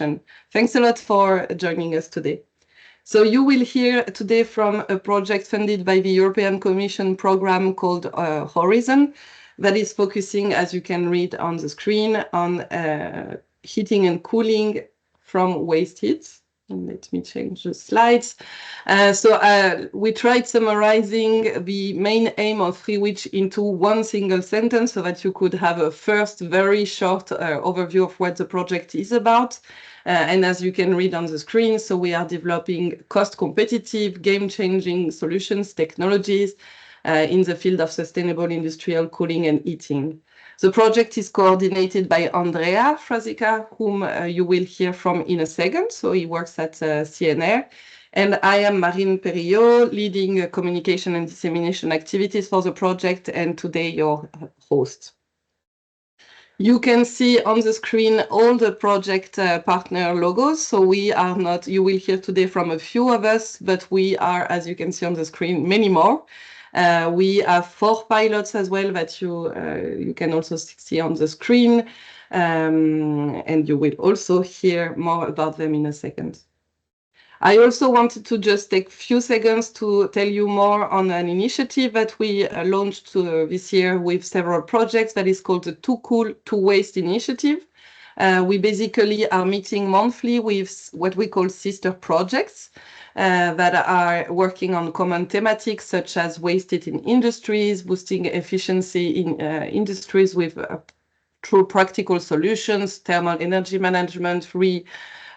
Thanks a lot for joining us today. So you will hear today from a project funded by the European Commission program called Horizon, that is focusing, as you can read on the screen, on heating and cooling from waste heat. Let me change the slides. We tried summarizing the main aim of FreeWitch into one single sentence so that you could have a first very short overview of what the project is about. And as you can read on the screen, so we are developing cost-competitive, game-changing solutions, technologies in the field of sustainable industrial cooling and heating. The project is coordinated by Andrea Frasica, whom you will hear from in a second. So he works at CNR. And I am Marine Perillot, leading communication and dissemination activities for the project, and today your host. You can see on the screen all the project partner logos. So we are not, you will hear today from a few of us, but we are, as you can see on the screen, many more. We have 4 pilots as well that you can also see on the screen, and you will also hear more about them in a second. I also wanted to just take a few seconds to tell you more on an initiative that we launched this year with several projects that is called the Too Cool to Waste initiative. We basically are meeting monthly with what we call sister projects that are working on common thematics such as waste heat in industries, boosting efficiency in industries with through practical solutions, thermal energy management,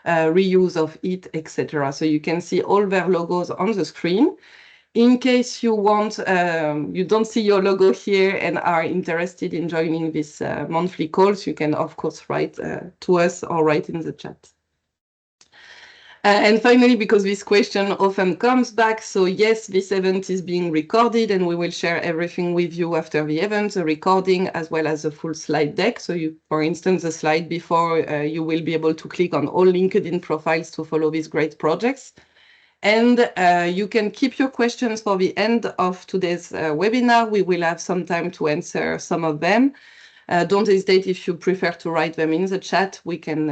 reuse of heat, etc. So you can see all their logos on the screen. In case you want, you don't see your logo here and are interested in joining this monthly calls, you can of course write to us or write in the chat. And finally, because this question often comes back, so yes, this event is being recorded and we will share everything with you after the event, the recording as well as the full slide deck. So you, for instance, the slide before, you will be able to click on all LinkedIn profiles to follow these great projects. And you can keep your questions for the end of today's webinar. We will have some time to answer some of them. Don't hesitate if you prefer to write them in the chat, we can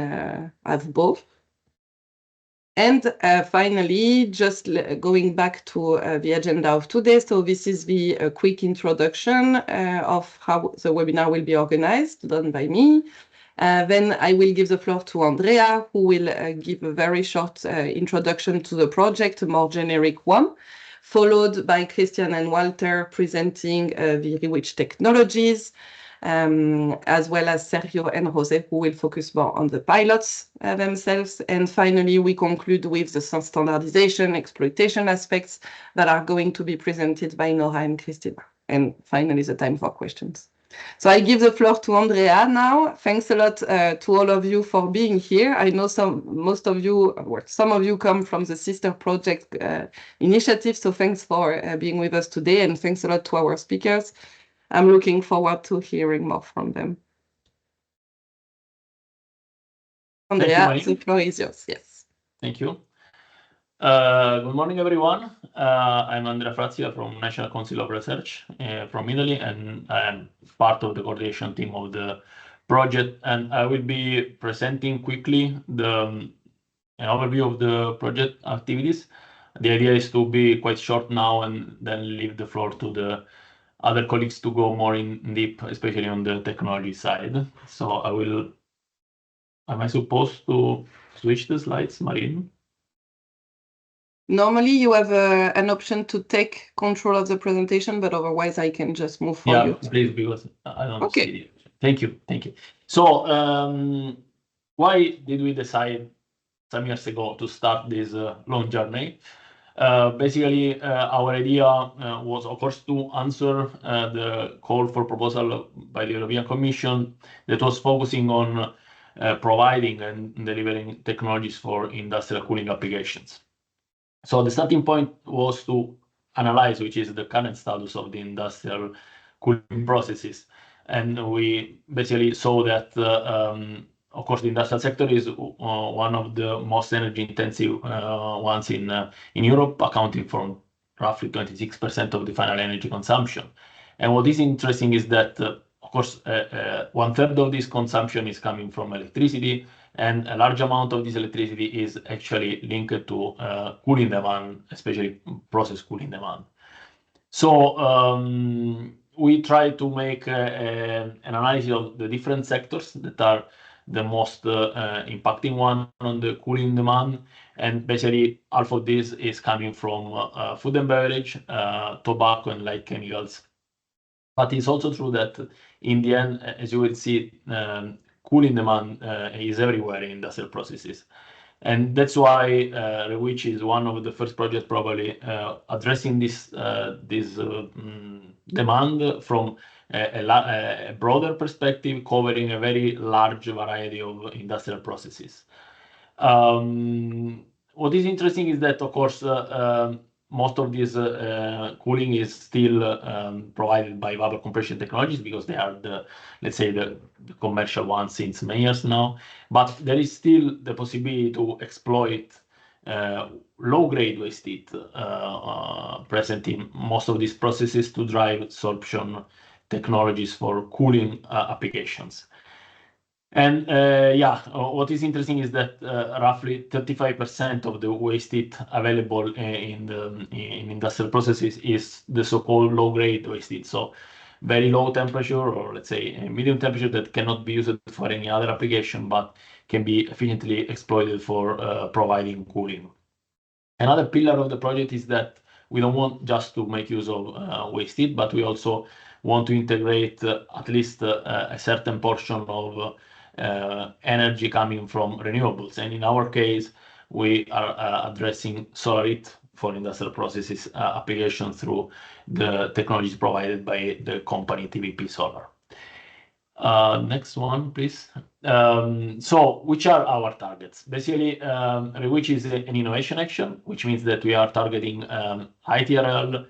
have both. And finally, just going back to the agenda of today. So this is the quick introduction of how the webinar will be organized, done by me. Then I will give the floor to Andrea, who will give a very short introduction to the project, a more generic one, followed by Christian and Walter presenting the FreeWitch technologies, as well as Sergio and Jose, who will focus more on the pilots themselves. And finally, we conclude with the standardization, exploitation aspects that are going to be presented by Nora and Christina. And finally, the time for questions. So I give the floor to Andrea now. Thanks a lot to all of you for being here. I know most of you, or some of you come from the sister project initiative. So thanks for being with us today, and thanks a lot to our speakers. I'm looking forward to hearing more from them. Andrea, the floor is yours. Yes. Thank you. Good morning, everyone. I'm Andrea Frazia from National Council of Research from Italy, and I am part of the coordination team of the project. And I will be presenting quickly an overview of the project activities. The idea is to be quite short now and then leave the floor to the other colleagues to go more in deep, especially on the technology side. So am I supposed to switch the slides, Marine? Normally you have an option to take control of the presentation, but otherwise I can just move for you. Yeah, please, because I don't see it. Thank you. So why did we decide some years ago to start this long journey? Basically, our idea was, of course, to answer the call for proposal by the European Commission that was focusing on providing and delivering technologies for industrial cooling applications. So the starting point was to analyze which is the current status of the industrial cooling processes. And we basically saw that of course, the industrial sector is one of the most energy-intensive ones in Europe, accounting for roughly 26% of the final energy consumption. And what is interesting is that, of course, 1/3 of this consumption is coming from electricity, and a large amount of this electricity is actually linked to cooling demand, especially process cooling demand. So we try to make an analysis of the different sectors that are the most impacting one on the cooling demand, and basically half of this is coming from food and beverage, tobacco, and light chemicals. But it's also true that in the end, as you will see, cooling demand is everywhere in industrial processes. And that's why REWICH is one of the first projects probably addressing this demand from a broader perspective, covering a very large variety of industrial processes. What is interesting is that, of course, most of this cooling is still provided by vapor compression technologies because they are let's say, the commercial ones since many years now. But there is still the possibility to exploit low-grade waste heat present in most of these processes to drive adsorption technologies for cooling applications. And what is interesting is that roughly 35% of the waste heat available in industrial processes is the so-called low-grade waste heat. So very low temperature, or let's say a medium temperature that cannot be used for any other application, but can be efficiently exploited for providing cooling. Another pillar of the project is that we don't want just to make use of waste heat, but we also want to integrate at least a certain portion of energy coming from renewables. And in our case, we are addressing solar heat for industrial processes application through the technologies provided by the company TVP Solar. Next one, please. So which are our targets? Basically, which is an innovation action, which means that we are targeting ITRL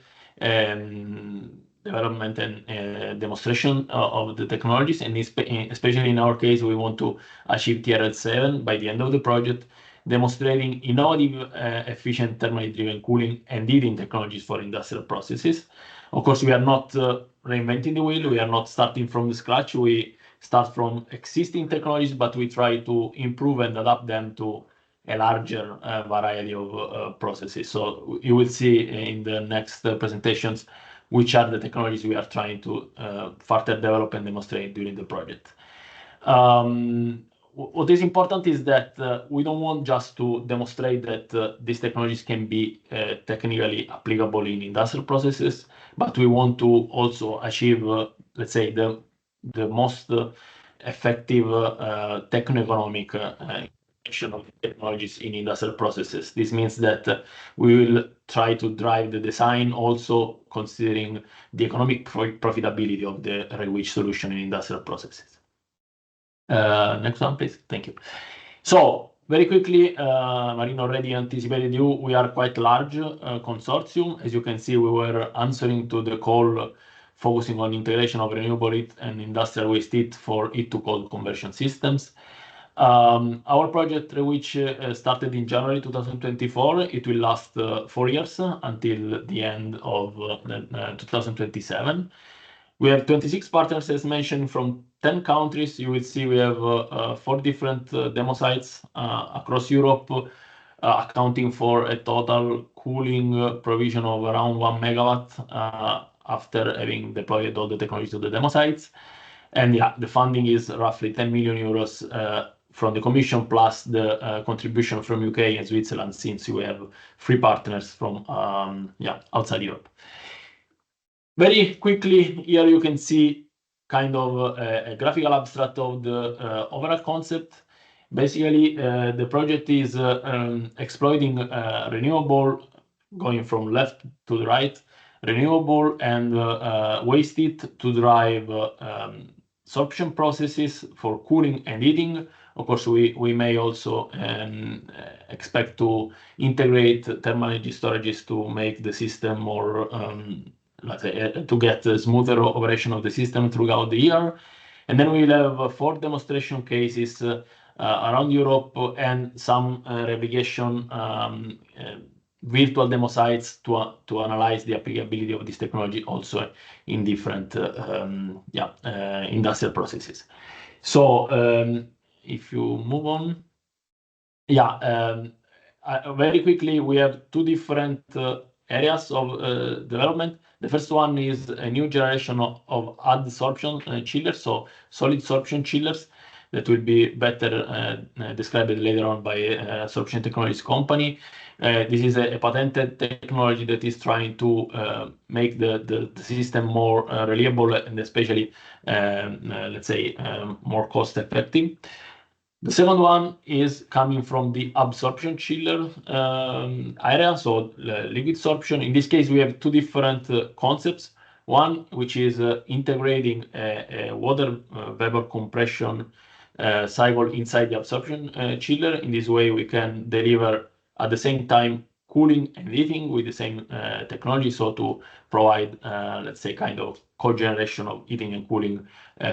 development and demonstration of the technologies, and especially in our case, we want to achieve TRL 7 by the end of the project, demonstrating innovative, efficient thermally driven cooling and heating technologies for industrial processes. Of course, we are not reinventing the wheel. We are not starting from the scratch. We start from existing technologies, but we try to improve and adapt them to a larger variety of processes. So you will see in the next presentations which are the technologies we are trying to further develop and demonstrate during the project. What is important is that we don't want just to demonstrate that these technologies can be technically applicable in industrial processes, but we want to also achieve, let's say, the most effective techno-economic action of technologies in industrial processes. This means that we will try to drive the design also considering the economic profitability of the REWICH solution in industrial processes. Next one, please. Thank you. So very quickly, Marina already anticipated you. We are quite large consortium. As you can see, we were answering to the call focusing on integration of renewable heat and industrial waste heat for heat-to-cold conversion systems. Our project, which started in January 2024, it will last 4 years until the end of 2027. We have 26 partners, as mentioned, from 10 countries. You will see we have 4 different demo sites across Europe, accounting for a total cooling provision of around 1 megawatt after having deployed all the technology to the demo sites. And yeah, the funding is roughly 10 million euros from the Commission, plus the contribution from UK and Switzerland, since we have 3 partners from outside Europe. Very quickly, here you can see kind of a graphical abstract of the overall concept. Basically, the project is exploiting renewable, going from left to the right, renewable and waste heat to drive adsorption processes for cooling and heating. Of course, we may also expect to integrate thermal energy storages to make the system more, let's say, to get a smoother operation of the system throughout the year. And then we'll have 4 demonstration cases around Europe and some replication virtual demo sites to analyze the applicability of this technology also in different industrial processes. So if you move on. Yeah, very quickly, we have two different areas of development. The first one is a new generation of adsorption chillers, so solid sorption chillers that will be better described later on by Adsorption Technologies company. This is a patented technology that is trying to make the system more reliable and especially, let's say, more cost effective. The second one is coming from the absorption chiller area, so liquid sorption. In this case, we have two different concepts. One, which is integrating a water vapor compression cycle inside the absorption chiller. In this way, we can deliver at the same time cooling and heating with the same technology, so to provide, let's say, kind of cogeneration of heating and cooling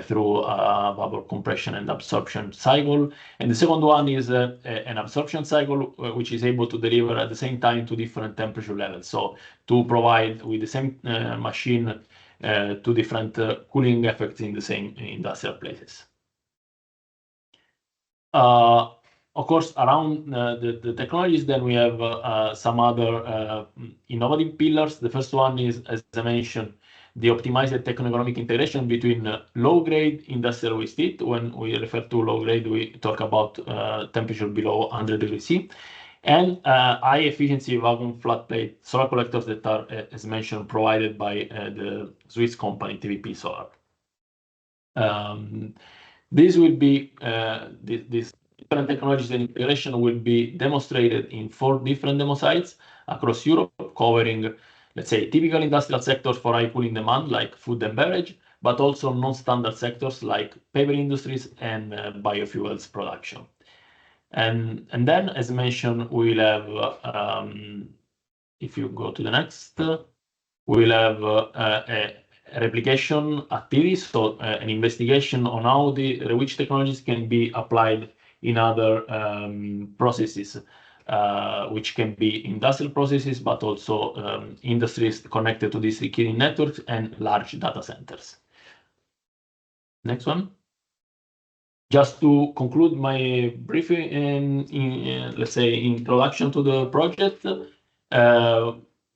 through vapor compression and absorption cycle. And the second one is an absorption cycle, which is able to deliver at the same time to different temperature levels. So to provide with the same machine two different cooling effects in the same industrial places. Of course, around the technologies, then we have some other innovative pillars. The first one is, as I mentioned, the optimized techno-economic integration between low-grade industrial waste heat. When we refer to low-grade, we talk about temperature below 100 degrees C, and high-efficiency vacuum flat plate solar collectors that are, as mentioned, provided by the Swiss company TVP Solar. This will be these different technologies and integration will be demonstrated in 4 different demo sites across Europe, covering, let's say, typical industrial sectors for high cooling demand, like food and beverage, but also non-standard sectors like paper industries and biofuels production. And then, as mentioned, we'll have, if you go to the next, we'll have a replication activity, so an investigation on how which technologies can be applied in other processes, which can be industrial processes, but also industries connected to district heating networks and large data centers. Next one. Just to conclude my brief, let's say, introduction to the project,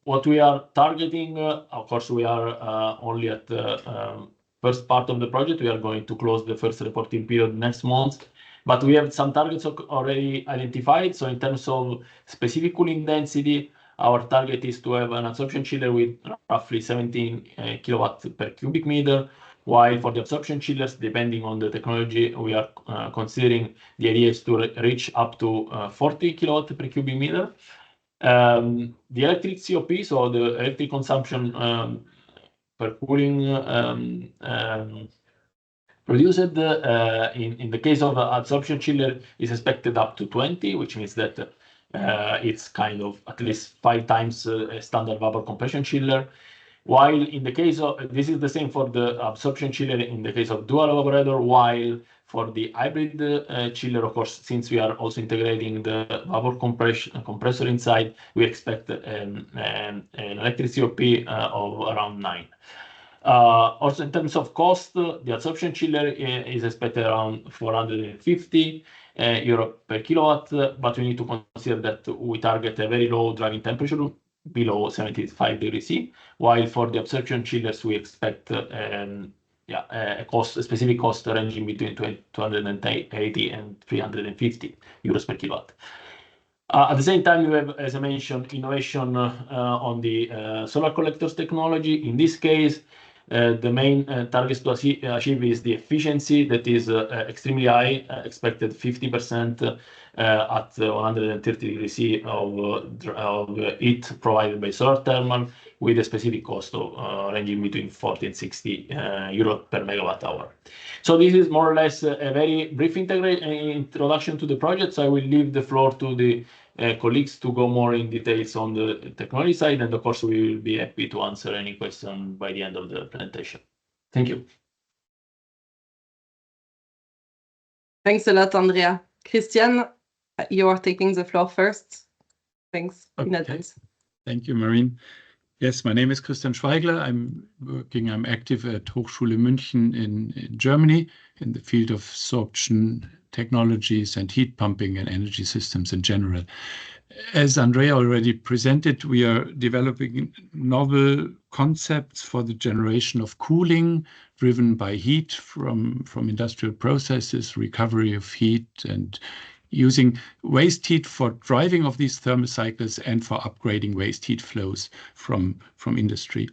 what we are targeting, of course, we are only at the first part of the project. We are going to close the first reporting period next month, but we have some targets already identified. So in terms of specific cooling density, our target is to have an adsorption chiller with roughly 17 kilowatts per cubic meter, while for the absorption chillers, depending on the technology we are considering, the idea is to reach up to 40 kilowatts per cubic meter. The electric COP, so the electric consumption per cooling produced in the case of adsorption chiller is expected up to 20, which means that it's kind of at least 5 times a standard vapor compression chiller. While in the case of, this is the same for the absorption chiller in the case of dual evaporator, while for the hybrid chiller, of course, since we are also integrating the vapor compressor inside, we expect an electric COP of around 9. Also, in terms of cost, the adsorption chiller is expected around 450 euro per kilowatt, but we need to consider that we target a very low driving temperature, below 75 degrees C, while for the absorption chillers, we expect a specific cost ranging between 280 and 350 euros per kilowatt. At the same time, we have, as I mentioned, innovation on the solar collectors technology. In this case, the main targets to achieve is the efficiency that is extremely high, expected 50% at 130 degrees C of heat provided by solar thermal, with a specific cost of ranging between 40 and 60 euros per megawatt hour. So this is more or less a very brief introduction to the project. So I will leave the floor to the colleagues to go more in details on the technology side, and of course we will be happy to answer any question by the end of the presentation. Thank you. Thanks a lot, Andrea. Christian, you are taking the floor first. Thanks in advance. Thank you, Marine. Yes, my name is Christian Schweigler. I'm active at Hochschule München in Germany in the field of sorption technologies and heat pumping and energy systems in general. As Andrea already presented, we are developing novel concepts for the generation of cooling driven by heat from industrial processes, recovery of heat, and using waste heat for driving of these thermal cycles and for upgrading waste heat flows from industry.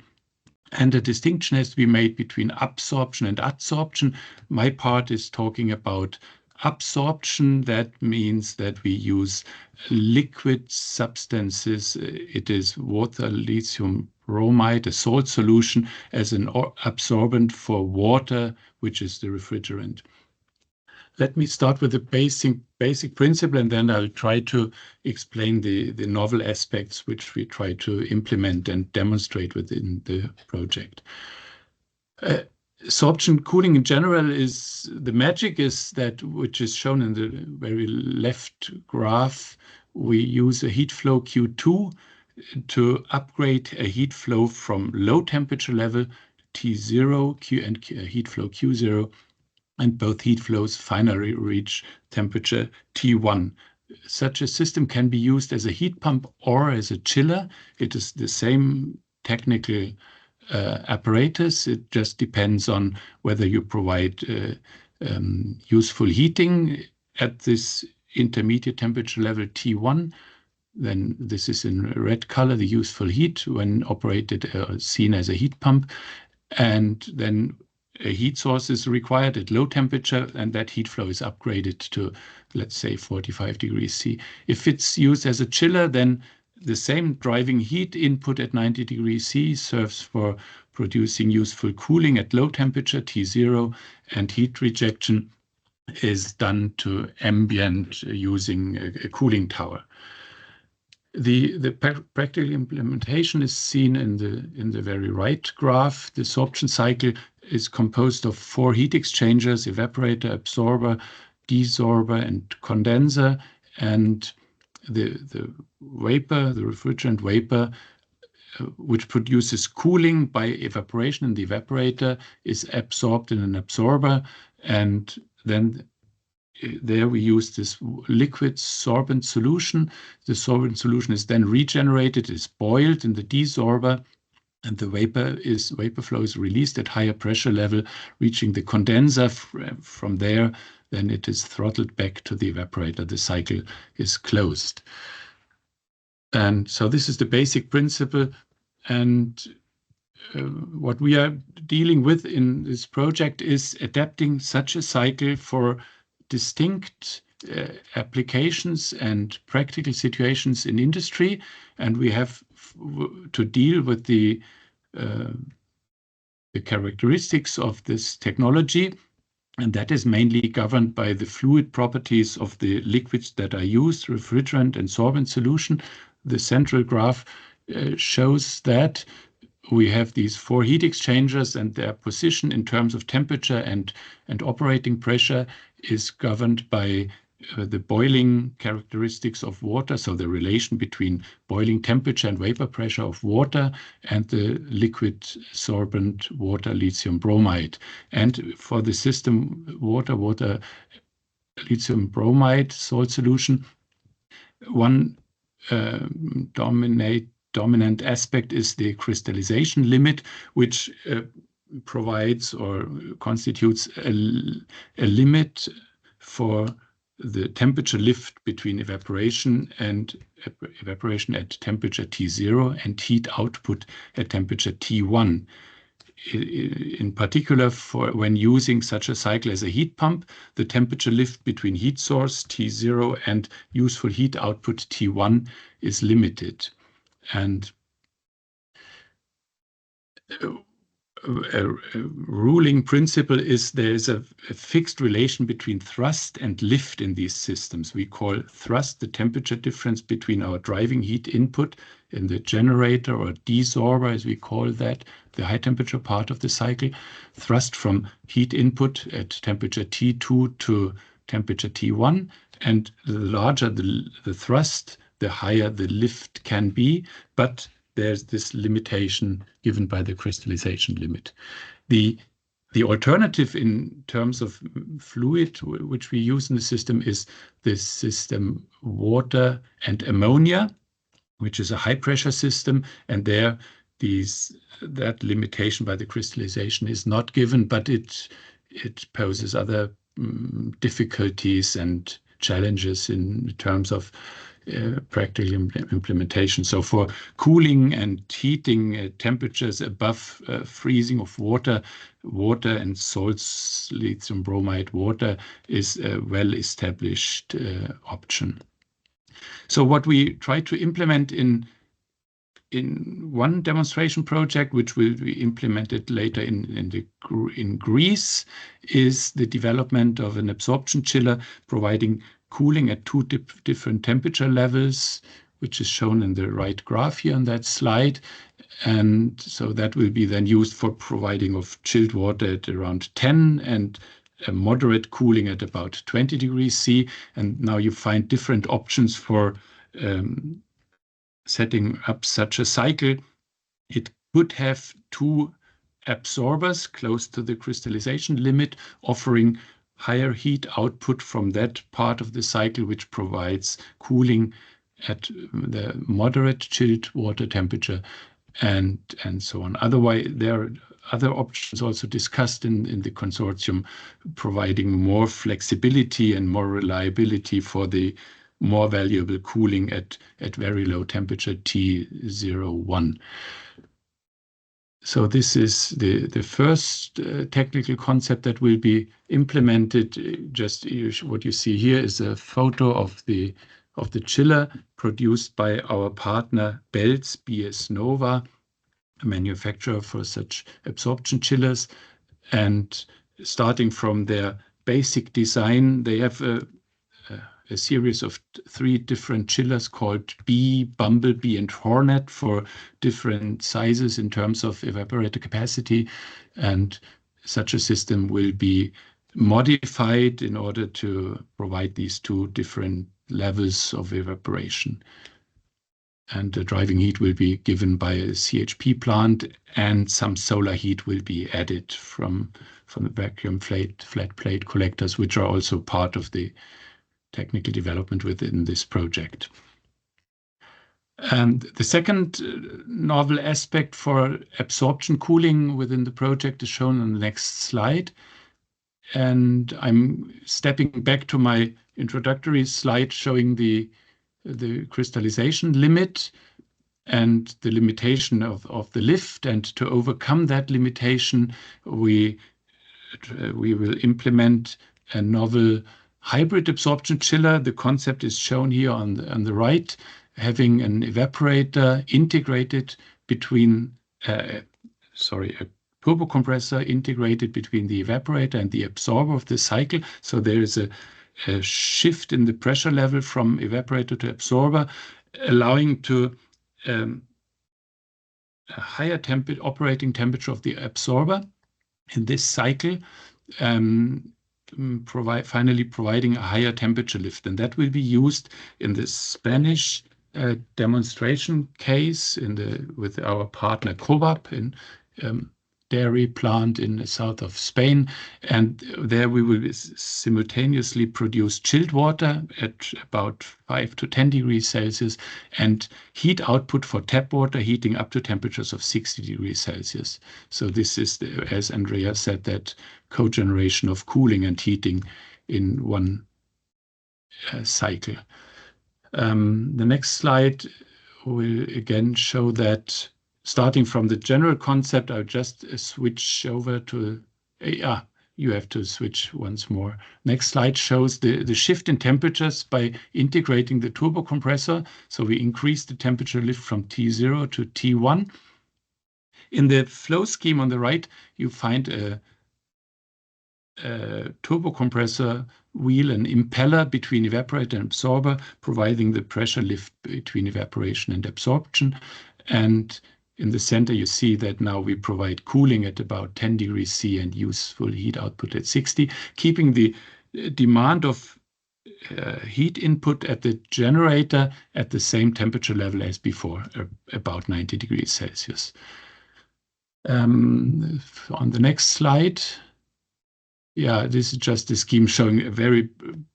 And a distinction has to be made between absorption and adsorption. My part is talking about absorption. That means that we use liquid substances. It is water, lithium bromide, a salt solution, as an absorbent for water, which is the refrigerant. Let me start with the basic principle, and then I'll try to explain the novel aspects which we try to implement and demonstrate within the project. Absorption cooling in general is the magic is that, which is shown in the very left graph, we use a heat flow Q2 to upgrade a heat flow from low temperature level T0 and heat flow Q0, and both heat flows finally reach temperature T1. Such a system can be used as a heat pump or as a chiller. It is the same technical apparatus. It just depends on whether you provide useful heating at this intermediate temperature level T1. Then this is in red color, the useful heat when operated seen as a heat pump. And then a heat source is required at low temperature, and that heat flow is upgraded to, let's say, 45 degrees C. If it's used as a chiller, then the same driving heat input at 90 degrees C serves for producing useful cooling at low temperature, T0, and heat rejection is done to ambient using a cooling tower. The practical implementation is seen in the very right graph. The absorption cycle is composed of 4 heat exchangers: evaporator, absorber, desorber, and condenser. And the vapor, the refrigerant vapor, which produces cooling by evaporation in the evaporator, is absorbed in an absorber, and then there we use this liquid sorbent solution. The sorbent solution is then regenerated, is boiled in the desorber, and the vapor flow is released at higher pressure level, reaching the condenser. From there, then it is throttled back to the evaporator. The cycle is closed. And so this is the basic principle. And what we are dealing with in this project is adapting such a cycle for distinct applications and practical situations in industry, and we have to deal with the characteristics of this technology, and that is mainly governed by the fluid properties of the liquids that are used, refrigerant and sorbent solution. The central graph shows that we have these 4 heat exchangers, and their position in terms of temperature and operating pressure is governed by the boiling characteristics of water, so the relation between boiling temperature and vapor pressure of water, and the liquid sorbent water lithium bromide. And for the system water lithium bromide salt solution, one dominant aspect is the crystallization limit, which provides or constitutes a limit for the temperature lift between evaporation at temperature T0 and heat output at temperature T1. In particular, for when using such a cycle as a heat pump, the temperature lift between heat source T0 and useful heat output T1 is limited. And a ruling principle is there is a fixed relation between thrust and lift in these systems. We call thrust the temperature difference between our driving heat input in the generator, or desorber as we call that, the high temperature part of the cycle, thrust from heat input at temperature T2 to temperature T1, and the larger the thrust, the higher the lift can be, but there's this limitation given by the crystallization limit. The The alternative in terms of fluid which we use in the system is this system water and ammonia, which is a high pressure system, and there that limitation by the crystallization is not given, but it poses other difficulties and challenges in terms of practical implementation. So for cooling and heating temperatures above freezing of water and salt lithium bromide water is a well-established option. So what we try to implement in one demonstration project, which will be implemented later in Greece, is the development of an absorption chiller providing cooling at two different temperature levels, which is shown in the right graph here on that slide. And so that will be then used for providing of chilled water at around 10 and a moderate cooling at about 20 degrees C. And now you find different options for setting up such a cycle. It could have two absorbers close to the crystallization limit, offering higher heat output from that part of the cycle, which provides cooling at the moderate chilled water temperature, and so on. Otherwise, there are other options also discussed in the consortium, providing more flexibility and more reliability for the more valuable cooling at very low temperature T01. So this is the first technical concept that will be implemented. Just what you see here is a photo of the chiller produced by our partner Belz BS Nova, a manufacturer for such absorption chillers. And starting from their basic design, they have a series of 3 different chillers called Bee, Bumblebee, and Hornet for different sizes in terms of evaporator capacity. And such a system will be modified in order to provide these 2 different levels of evaporation. And the driving heat will be given by a CHP plant, and some solar heat will be added from the vacuum flat plate collectors, which are also part of the technical development within this project. And the second novel aspect for absorption cooling within the project is shown on the next slide. And I'm stepping back to my introductory slide showing the crystallization limit and the limitation of the lift. And to overcome that limitation, we will implement a novel hybrid absorption chiller. The concept is shown here on the right, having an evaporator integrated between, a turbo compressor integrated between the evaporator and the absorber of the cycle. So there is a shift in the pressure level from evaporator to absorber, allowing to a higher operating temperature of the absorber in this cycle, finally providing a higher temperature lift. And that will be used in the Spanish demonstration case with our partner Cobap in dairy plant in the south of Spain. And there we will simultaneously produce chilled water at about 5 to 10 degrees Celsius and heat output for tap water heating up to temperatures of 60 degrees Celsius. So this is, as Andrea said, that cogeneration of cooling and heating in one cycle. The next slide will again show that starting from the general concept. I'll just switch over to, you have to switch once more. Next slide shows the shift in temperatures by integrating the turbo compressor. So we increase the temperature lift from T0 to T1. In the flow scheme on the right, you find a turbo compressor wheel and impeller between evaporator and absorber, providing the pressure lift between evaporation and absorption. And in the center, you see that now we provide cooling at about 10 degrees C and useful heat output at 60, keeping the demand of heat input at the generator at the same temperature level as before, about 90 degrees Celsius. On the next slide, yeah, this is just a scheme showing a very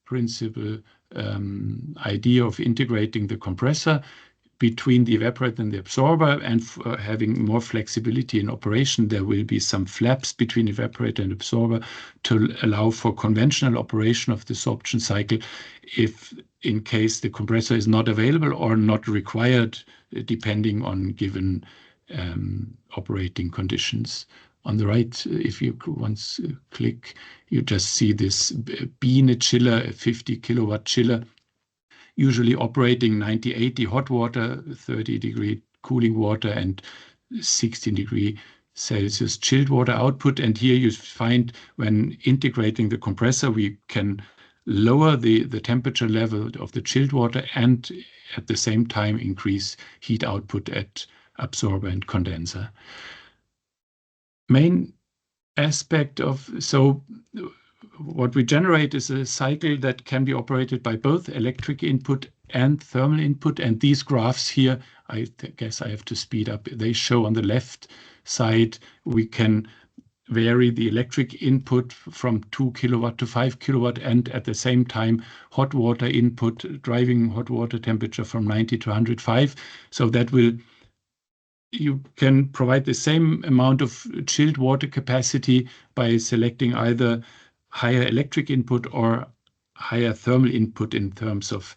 principal idea of integrating the compressor between the evaporator and the absorber, and having more flexibility in operation. There will be some flaps between evaporator and absorber to allow for conventional operation of the sorption cycle if in case the compressor is not available or not required, depending on given operating conditions. On the right, if you once click, you just see this bean chiller, a 50 kilowatt chiller, usually operating 90-80 hot water, 30-degree cooling water, and 16-degree Celsius chilled water output. And here you find, when integrating the compressor, we can lower the temperature level of the chilled water and at the same time increase heat output at absorber and condenser. Main aspect of, so what we generate is a cycle that can be operated by both electric input and thermal input. And these graphs here, I guess I have to speed up. They show on the left side, we can vary the electric input from 2 kilowatt to 5 kilowatt, and at the same time, hot water input, driving hot water temperature from 90 to 105. So that will, you can provide the same amount of chilled water capacity by selecting either higher electric input or higher thermal input in terms of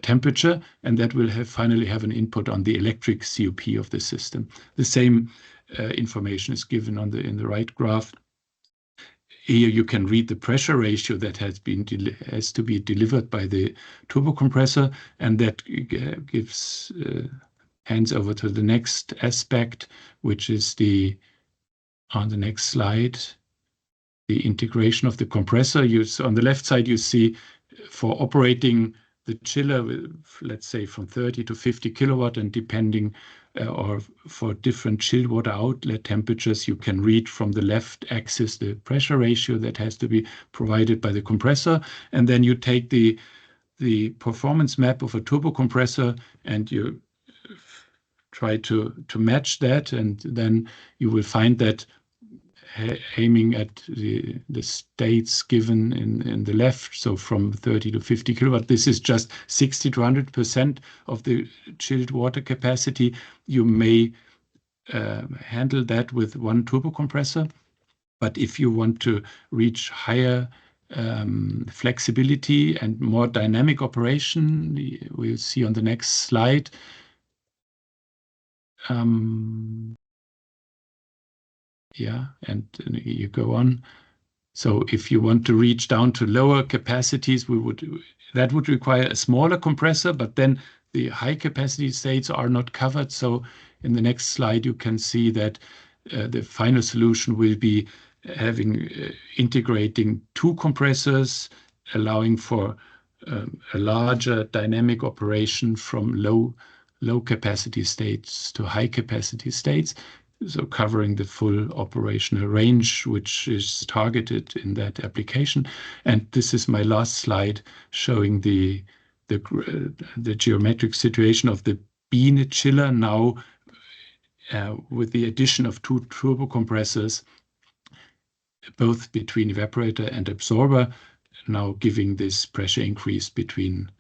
temperature, and that will finally have an input on the electric COP of the system. The same information is given in the right graph. Here you can read the pressure ratio that has to be delivered by the turbo compressor, and that gives hands over to the next aspect, which is on the next slide, the integration of the compressor. On the left side, you see for operating the chiller, let's say from 30 to 50 kilowatt, and depending or for different chilled water outlet temperatures, you can read from the left axis the pressure ratio that has to be provided by the compressor. And then you take the performance map of a turbo compressor and you try to match that, and then you will find that aiming at the states given in the left, so from 30 to 50 kilowatt, this is just 60 to 100% of the chilled water capacity. You may handle that with one turbo compressor, but if you want to reach higher flexibility and more dynamic operation, we'll see on the next slide. Yeah, and you go on. So if you want to reach down to lower capacities, that would require a smaller compressor, but then the high capacity states are not covered. So in the next slide, you can see that the final solution will be integrating two compressors, allowing for a larger dynamic operation from low capacity states to high capacity states. So covering the full operational range, which is targeted in that application. And this is my last slide showing the geometric situation of the bean chiller now with the addition of two turbo compressors, both between evaporator and absorber, now giving this pressure increase in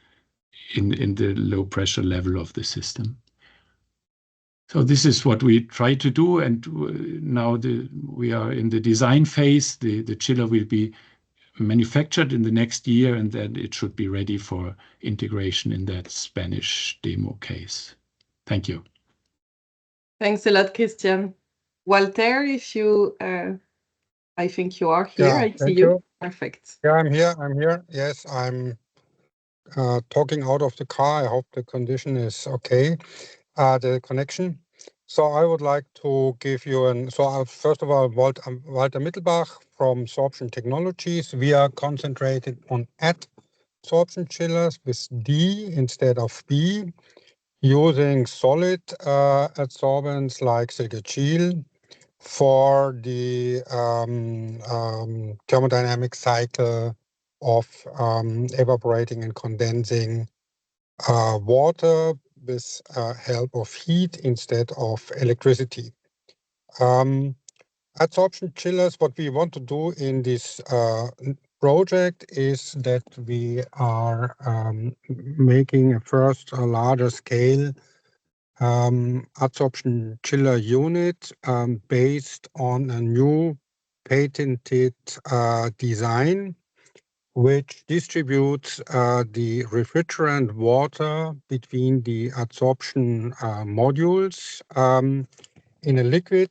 the low pressure level of the system. So this is what we try to do, and now we are in the design phase. The chiller will be manufactured in the next year, and then it should be ready for integration in that Spanish demo case. Thank you. Thanks a lot, Christian. Walter, if you, I think you are here. Yeah, I see you. Perfect. Yeah, I'm here. Yes, I'm talking out of the car. I hope the condition is okay. The connection. So I would like to give you first of all, Walter Mittelbach from Sorption Technologies. We are concentrated on adsorption chillers with D instead of B, using solid adsorbents like Silgachil for the thermodynamic cycle of evaporating and condensing water with help of heat instead of electricity. Adsorption chillers, what we want to do in this project is that we are making a first larger scale adsorption chiller unit based on a new patented design which distributes the refrigerant water between the adsorption modules in a liquid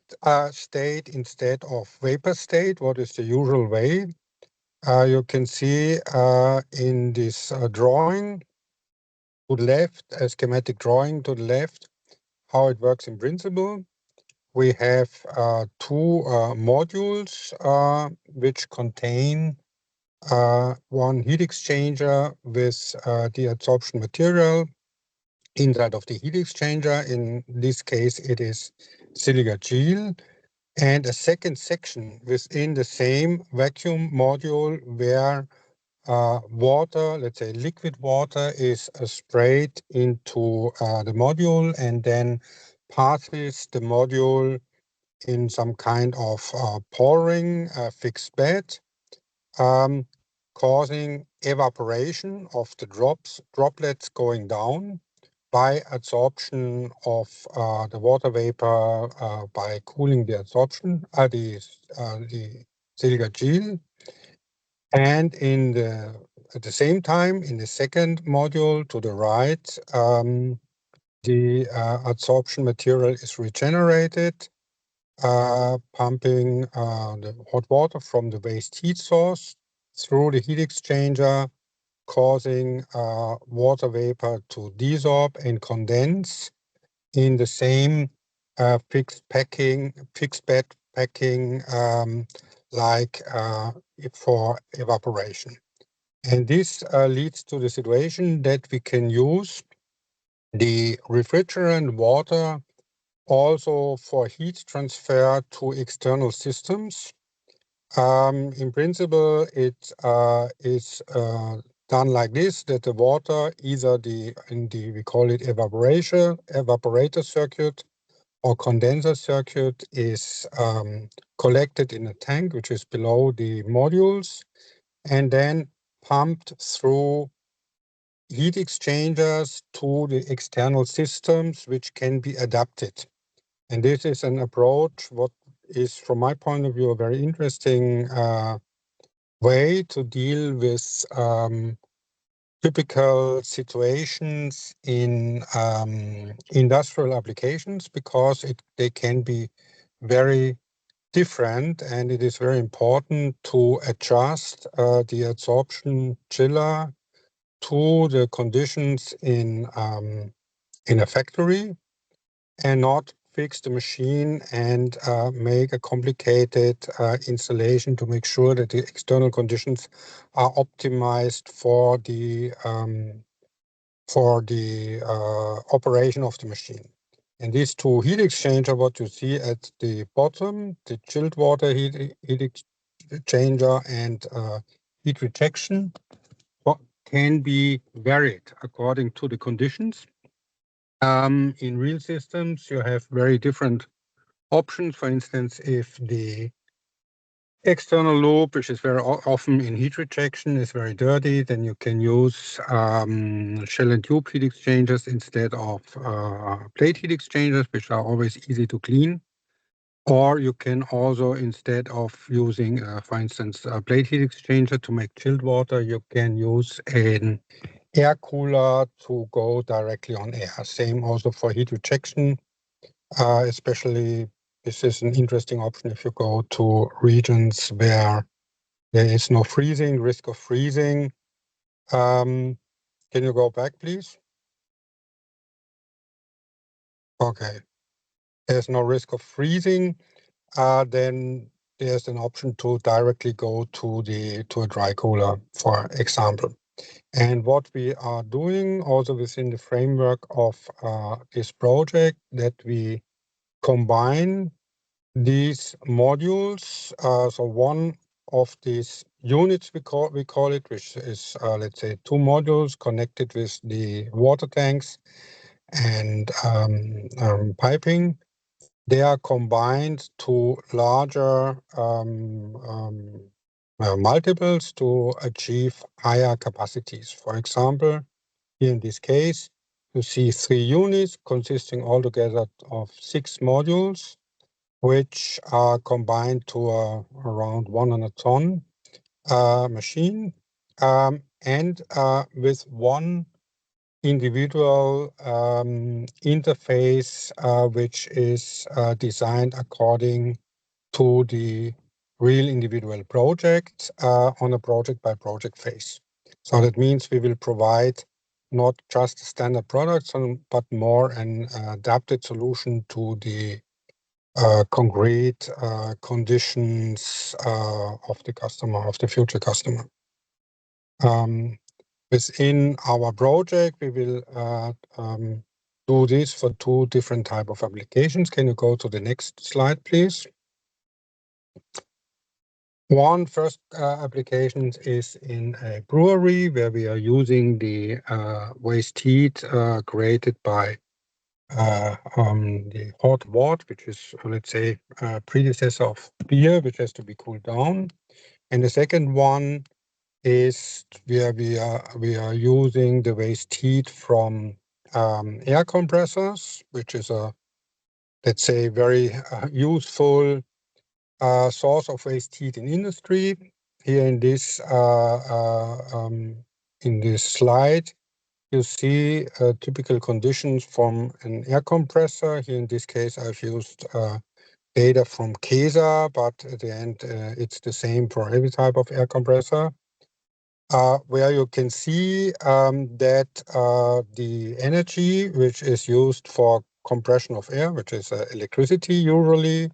state instead of vapor state, what is the usual way. You can see in this drawing to the left, a schematic drawing to the left, how it works in principle. We have two modules which contain one heat exchanger with the adsorption material inside of the heat exchanger. In this case, it is silica gel, and a second section within the same vacuum module where water, let's say liquid water, is sprayed into the module and then passes the module in some kind of pouring fixed bed, causing evaporation of the droplets going down by adsorption of the water vapor by cooling the adsorption, the silica gel. And at the same time, in the second module to the right, the adsorption material is regenerated, pumping the hot water from the waste heat source through the heat exchanger, causing water vapor to desorb and condense in the same fixed bed packing like for evaporation. And this leads to the situation that we can use the refrigerant water also for heat transfer to external systems. In principle, it is done like this, that the water, either we call it evaporator circuit or condenser circuit, is collected in a tank which is below the modules and then pumped through heat exchangers to the external systems which can be adapted. And this is an approach what is, from my point of view, a very interesting way to deal with typical situations in industrial applications, because they can be very different, and it is very important to adjust the adsorption chiller to the conditions in a factory and not fix the machine and make a complicated installation to make sure that the external conditions are optimized for the operation of the machine. And these two heat exchanger, what you see at the bottom, the chilled water heat exchanger and heat rejection, can be varied according to the conditions. In real systems, you have very different options. For instance, if the external loop, which is very often in heat rejection, is very dirty, then you can use shell and tube heat exchangers instead of plate heat exchangers, which are always easy to clean. Or you can also, instead of using, for instance, a plate heat exchanger to make chilled water, you can use an air cooler to go directly on air. Same also for heat rejection, especially this is an interesting option if you go to regions where there is no risk of freezing. Can you go back, please? Okay. There's no risk of freezing. Then there's an option to directly go to a dry cooler, for example. And what we are doing also within the framework of this project, that we combine these modules. So one of these units, we call it, which is, let's say, two modules connected with the water tanks and piping. they are combined to larger multiples to achieve higher capacities. For example, here in this case, you see 3 units consisting altogether of 6 modules, which are combined to around 100 ton machine, and with one individual interface, which is designed according to the real individual project on a project-by-project phase. So that means we will provide not just standard products, but more an adapted solution to the concrete conditions of the customer, of the future customer. Within our project, we will do this for 2 different type of applications. Can you go to the next slide, please? One first application is in a brewery where we are using the waste heat created by the hot water, which is, let's say, a predecessor of beer, which has to be cooled down. And the second one is where we are using the waste heat from air compressors, which is a, let's say, very useful source of waste heat in industry. Here in this slide, you see typical conditions from an air compressor. Here in this case, I've used data from KESA, but at the end, it's the same for every type of air compressor. Where you can see that the energy which is used for compression of air, which is electricity usually,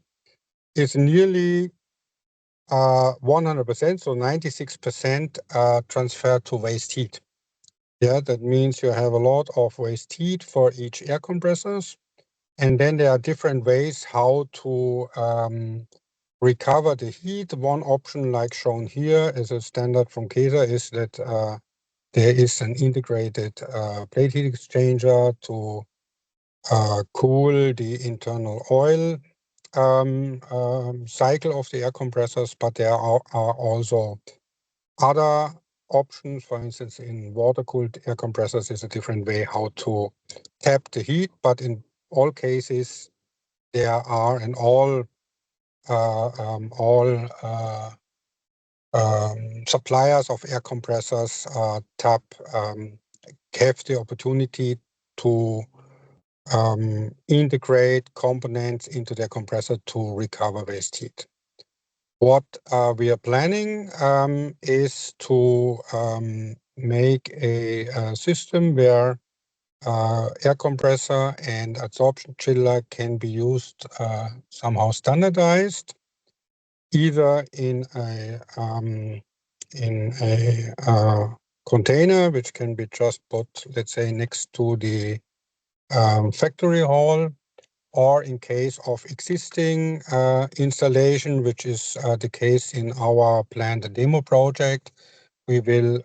is nearly 100%, so 96% transferred to waste heat. Yeah, that means you have a lot of waste heat for each air compressors, and then there are different ways how to recover the heat. One option, like shown here, as a standard from KESA, is that there is an integrated plate heat exchanger to cool the internal oil cycle of the air compressors, but there are also other options. For instance, in water-cooled air compressors is a different way how to tap the heat, but in all cases there are, and all suppliers of air compressors have the opportunity to integrate components into their compressor to recover waste heat. What we are planning is to make a system where air compressor and adsorption chiller can be used somehow standardized, either in a container which can be just put, let's say, next to the factory hall, or in case of existing installation, which is the case in our planned demo project, we will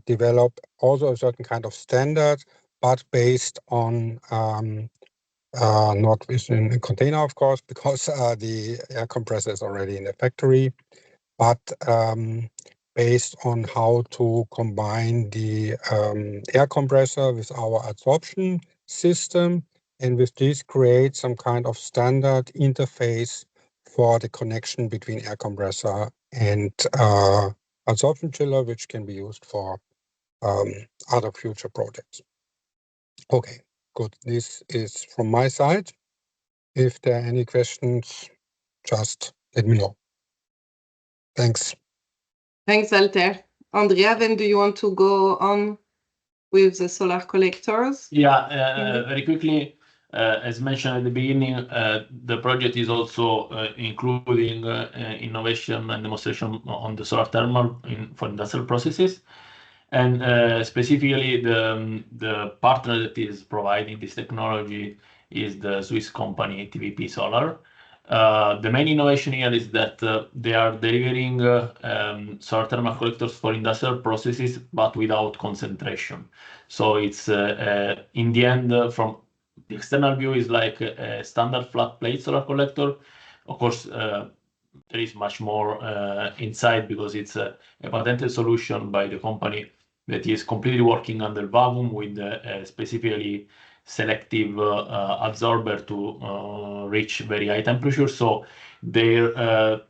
develop also a certain kind of standard, but based on not within a container, of course, because the air compressor is already in the factory, but based on how to combine the air compressor with our adsorption system, and with this create some kind of standard interface for the connection between air compressor and adsorption chiller, which can be used for other future projects. Okay, good. This is from my side. If there are any questions, just let me know. Thanks. Thanks, Walter. Andrea, then do you want to go on with the solar collectors? Yeah, very quickly. As mentioned at the beginning, the project is also including innovation and demonstration on the solar thermal for industrial processes. And specifically, the partner that is providing this technology is the Swiss company TVP Solar. The main innovation here is that they are delivering solar thermal collectors for industrial processes, but without concentration. So it's in the end, from The external view is like a standard flat plate solar collector. Of course, there is much more inside because it's a patented solution by the company that is completely working under vacuum with a specifically selective absorber to reach very high temperature. So their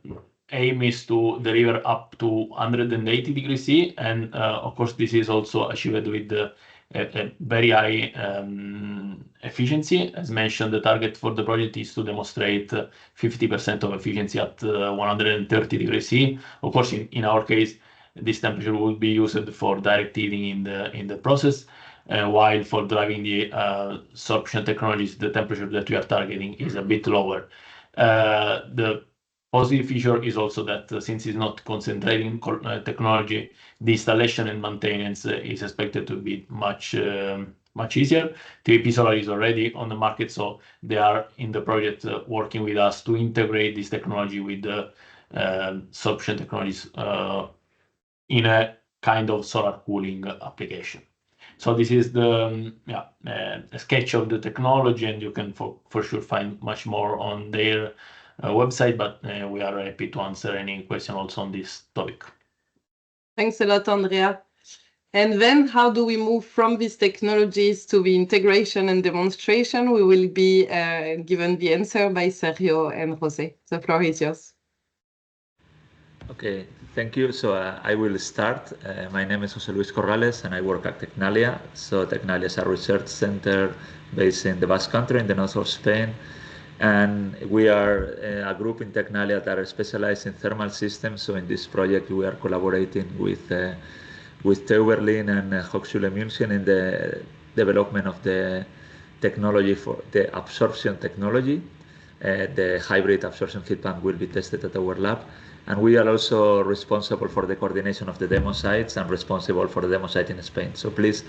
aim is to deliver up to 180 degrees C, and of course this is also achieved with a very high efficiency. As mentioned, the target for the project is to demonstrate 50% of efficiency at 130 degrees C. Of course, in our case, this temperature will be used for direct heating in the process, while for driving the sorption technologies, the temperature that we are targeting is a bit lower. The positive feature is also that since it's not concentrating technology, the installation and maintenance is expected to be much easier. TVP Solar is already on the market, so they are in the project working with us to integrate this technology with the sorption technologies in a kind of solar cooling application. So this is the a sketch of the technology, and you can for sure find much more on their website, but we are happy to answer any question also on this topic. Thanks a lot, Andrea. And then how do we move from these technologies to the integration and demonstration? We will be given the answer by Sergio and Jose. The floor is yours. Okay, thank you. So I will start. My name is Jose Luis Corrales and I work at Tecnalia. So Tecnalia is a research center based in the Basque Country in the north of Spain. And we are a group in Tecnalia that are specialized in thermal systems. So in this project, we are collaborating with TU Berlin and Hochschule München in the development of the technology for the absorption technology. The hybrid absorption heat pump will be tested at our lab. And we are also responsible for the coordination of the demo sites and responsible for the demo site in Spain. So please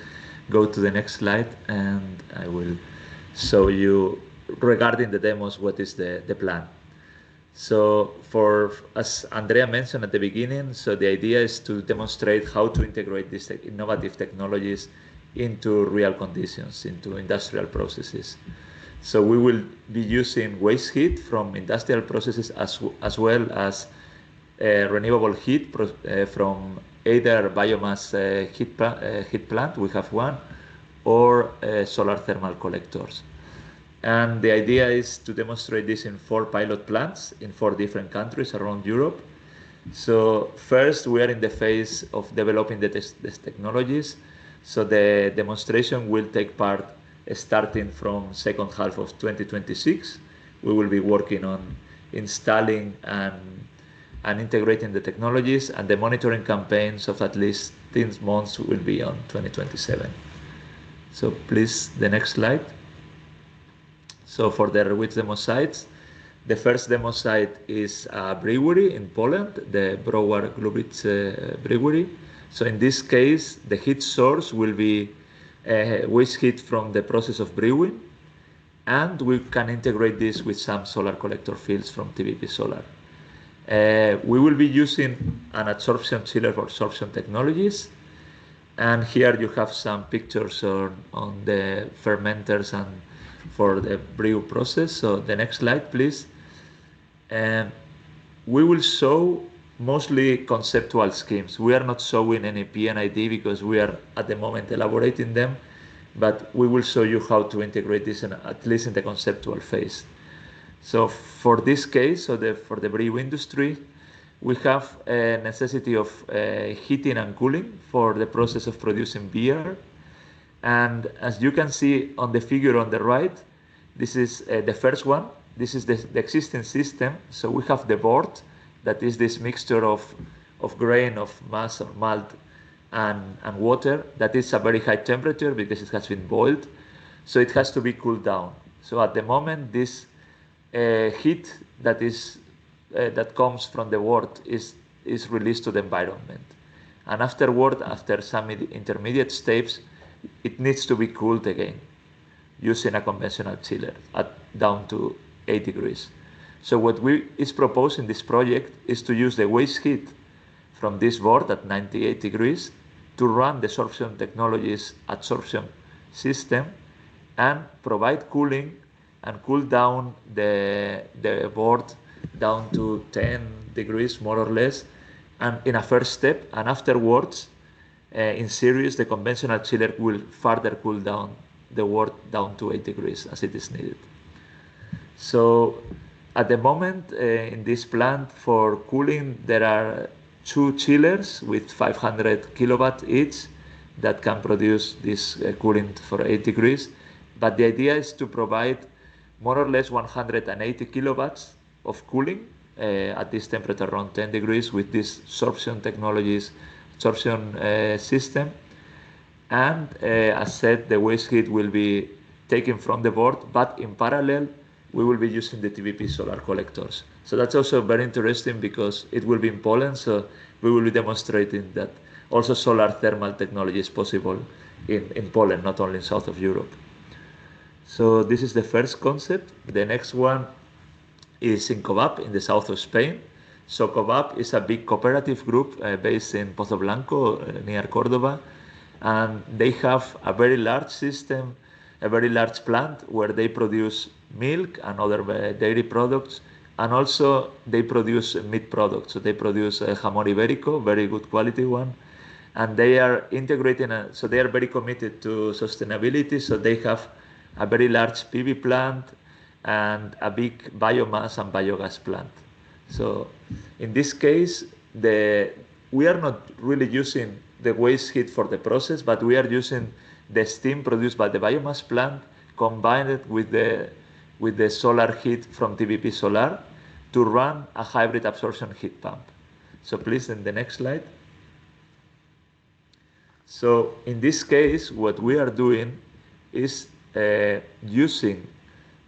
go to the next slide and I will show you regarding the demos, what is the plan. So as Andrea mentioned at the beginning, so the idea is to demonstrate how to integrate these innovative technologies into real conditions, into industrial processes. So we will be using waste heat from industrial processes as well as renewable heat from either biomass heat plant, we have one, or solar thermal collectors. And the idea is to demonstrate this in 4 pilot plants in 4 different countries around Europe. So first, we are in the phase of developing these technologies. So the demonstration will take part starting from second half of 2026. We will be working on installing and integrating the technologies, and the monitoring campaigns of at least 10 months will be on 2027. So please, the next slide. So for the REWIT demo sites, the first demo site is a brewery in Poland, the Browar Glubic brewery. So in this case, the heat source will be waste heat from the process of brewing, and we can integrate this with some solar collector fields from TVP Solar. We will be using an adsorption chiller for sorption technologies. And here you have some pictures on the fermenters and for the brew process. So the next slide, please. We will show mostly conceptual schemes. We are not showing any P&ID because we are at the moment elaborating them, but we will show you how to integrate this at least in the conceptual phase. So for this case, for the brew industry, we have a necessity of heating and cooling for the process of producing beer. And as you can see on the figure on the right, this is the first one. This is the existing system. So we have the board, that is this mixture of grain, of mass or malt and water. That is a very high temperature because it has been boiled. So it has to be cooled down. So at the moment, this heat that comes from the wort is released to the environment. And afterward, after some intermediate steps, it needs to be cooled again using a conventional chiller down to 8 degrees. So what is proposed in this project is to use the waste heat from this board at 98 degrees to run the sorption technologies adsorption system and provide cooling and cool down the board down to 10 degrees more or less, and in a first step, and afterwards in series the conventional chiller will further cool down the board down to 8 degrees as it is needed. So at the moment in this plant for cooling there are 2 chillers with 500 kilowatt each that can produce this cooling for 8 degrees, but the idea is to provide more or less 180 kilowatts of cooling at this temperature around 10 degrees with this absorption system. And as said, the waste heat will be taken from the board, but in parallel we will be using the TVP solar collectors. So that's also very interesting because it will be in Poland, so we will be demonstrating that also solar thermal technology is possible in Poland, not only in south of Europe. So this is the first concept. The next one is in Cobap in the south of Spain. So Cobap is a big cooperative group based in Pozo Blanco near Cordoba, and they have a very large system, a very large plant where they produce milk and other dairy products, and also they produce meat products. So they produce jamón ibérico, very good quality one, and they are integrating, so they are very committed to sustainability. So they have a very large PV plant and a big biomass and biogas plant. So in this case, we are not really using the waste heat for the process, but we are using the steam produced by the biomass plant combined with the solar heat from TVP Solar to run a hybrid absorption heat pump. So please, in the next slide. So in this case, what we are doing is using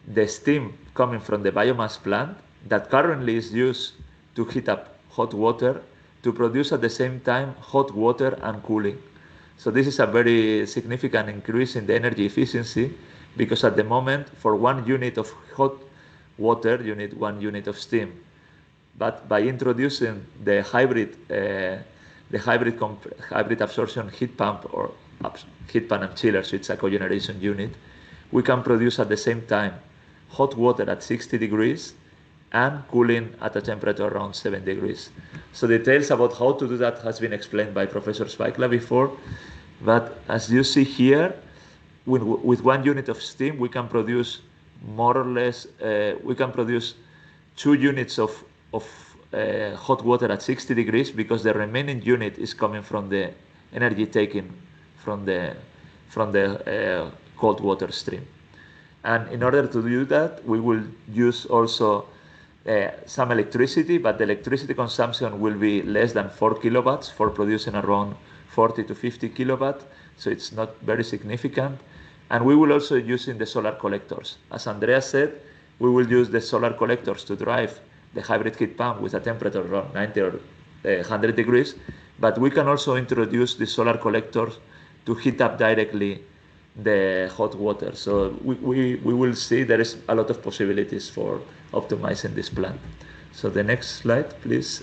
the steam coming from the biomass plant that currently is used to heat up hot water to produce at the same time hot water and cooling. So this is a very significant increase in the energy efficiency because at the moment for 1 unit of hot water you need 1 unit of steam. But by introducing the hybrid absorption heat pump or heat pump and chiller, so it's a cogeneration unit, we can produce at the same time hot water at 60 degrees and cooling at a temperature around 7 degrees. So details about how to do that has been explained by Professor Spikla before, but as you see here, with 1 unit of steam, we can produce more or less, we can produce 2 units of hot water at 60 degrees because the remaining unit is coming from the energy taken from the cold water stream. And in order to do that, we will use also some electricity, but the electricity consumption will be less than 4 kilowatts for producing around 40 to 50 kilowatts, so it's not very significant. And we will also use in the solar collectors. As Andrea said, we will use the solar collectors to drive the hybrid heat pump with a temperature around 90 or 100 degrees, but we can also introduce the solar collectors to heat up directly the hot water. So we will see there is a lot of possibilities for optimizing this plant. So the next slide, please.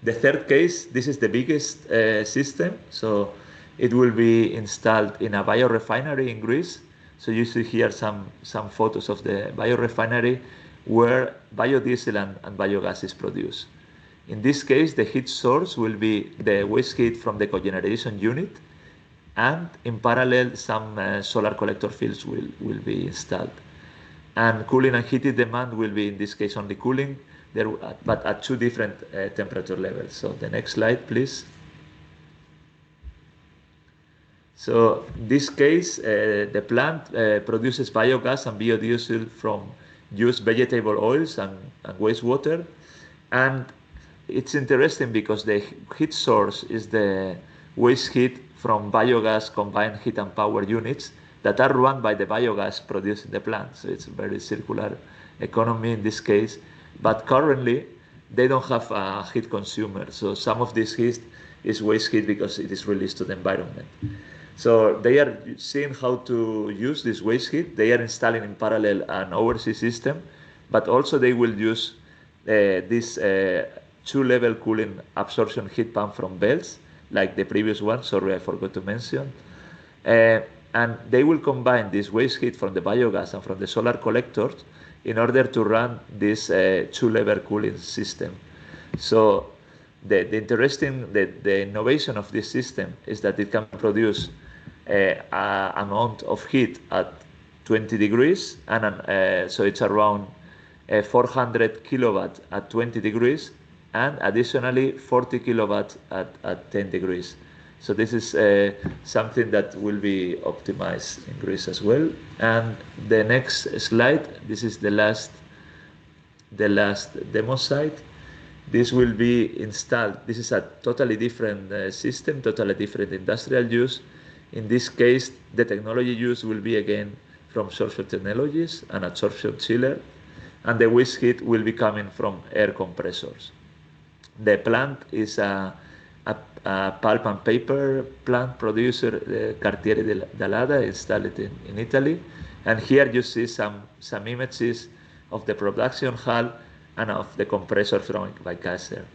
The third case, this is the biggest system. So it will be installed in a bio-refinery in Greece. So you see here some photos of the bio-refinery where biodiesel and biogas is produced. In this case, the heat source will be the waste heat from the cogeneration unit, and in parallel some solar collector fields will be installed. And cooling and heating demand will be, in this case, only cooling, but at 2 different temperature levels. So the next slide, please. So in this case, the plant produces biogas and biodiesel from used vegetable oils and wastewater. And it's interesting because the heat source is the waste heat from biogas combined heat and power units that are run by the biogas produced in the plant. So it's a very circular economy in this case. But currently, they don't have a heat consumer. So some of this heat is waste heat because it is released to the environment. So they are seeing how to use this waste heat. They are installing in parallel an overseas system, but also they will use this 2-level cooling absorption heat pump from belts, like the previous one. Sorry, I forgot to mention. And And they will combine this waste heat from the biogas and from the solar collectors in order to run this two-level cooling system. So the innovation of this system is that it can produce an amount of heat at 20 degrees, and so it's around 400 kilowatt at 20 degrees, and additionally 40 kilowatt at 10 degrees. So this is something that will be optimized in Greece as well. And the next slide, this is the last demo site. This will be installed. This is a totally different system, totally different industrial use. In this case, the technology used will be again from sorption technologies and adsorption chiller, and the waste heat will be coming from air compressors. The plant is a pulp and paper plant producer, Cartiere d'Alada, installed in Italy. And here you see some images of the production hall and of the compressor from by Kaiser.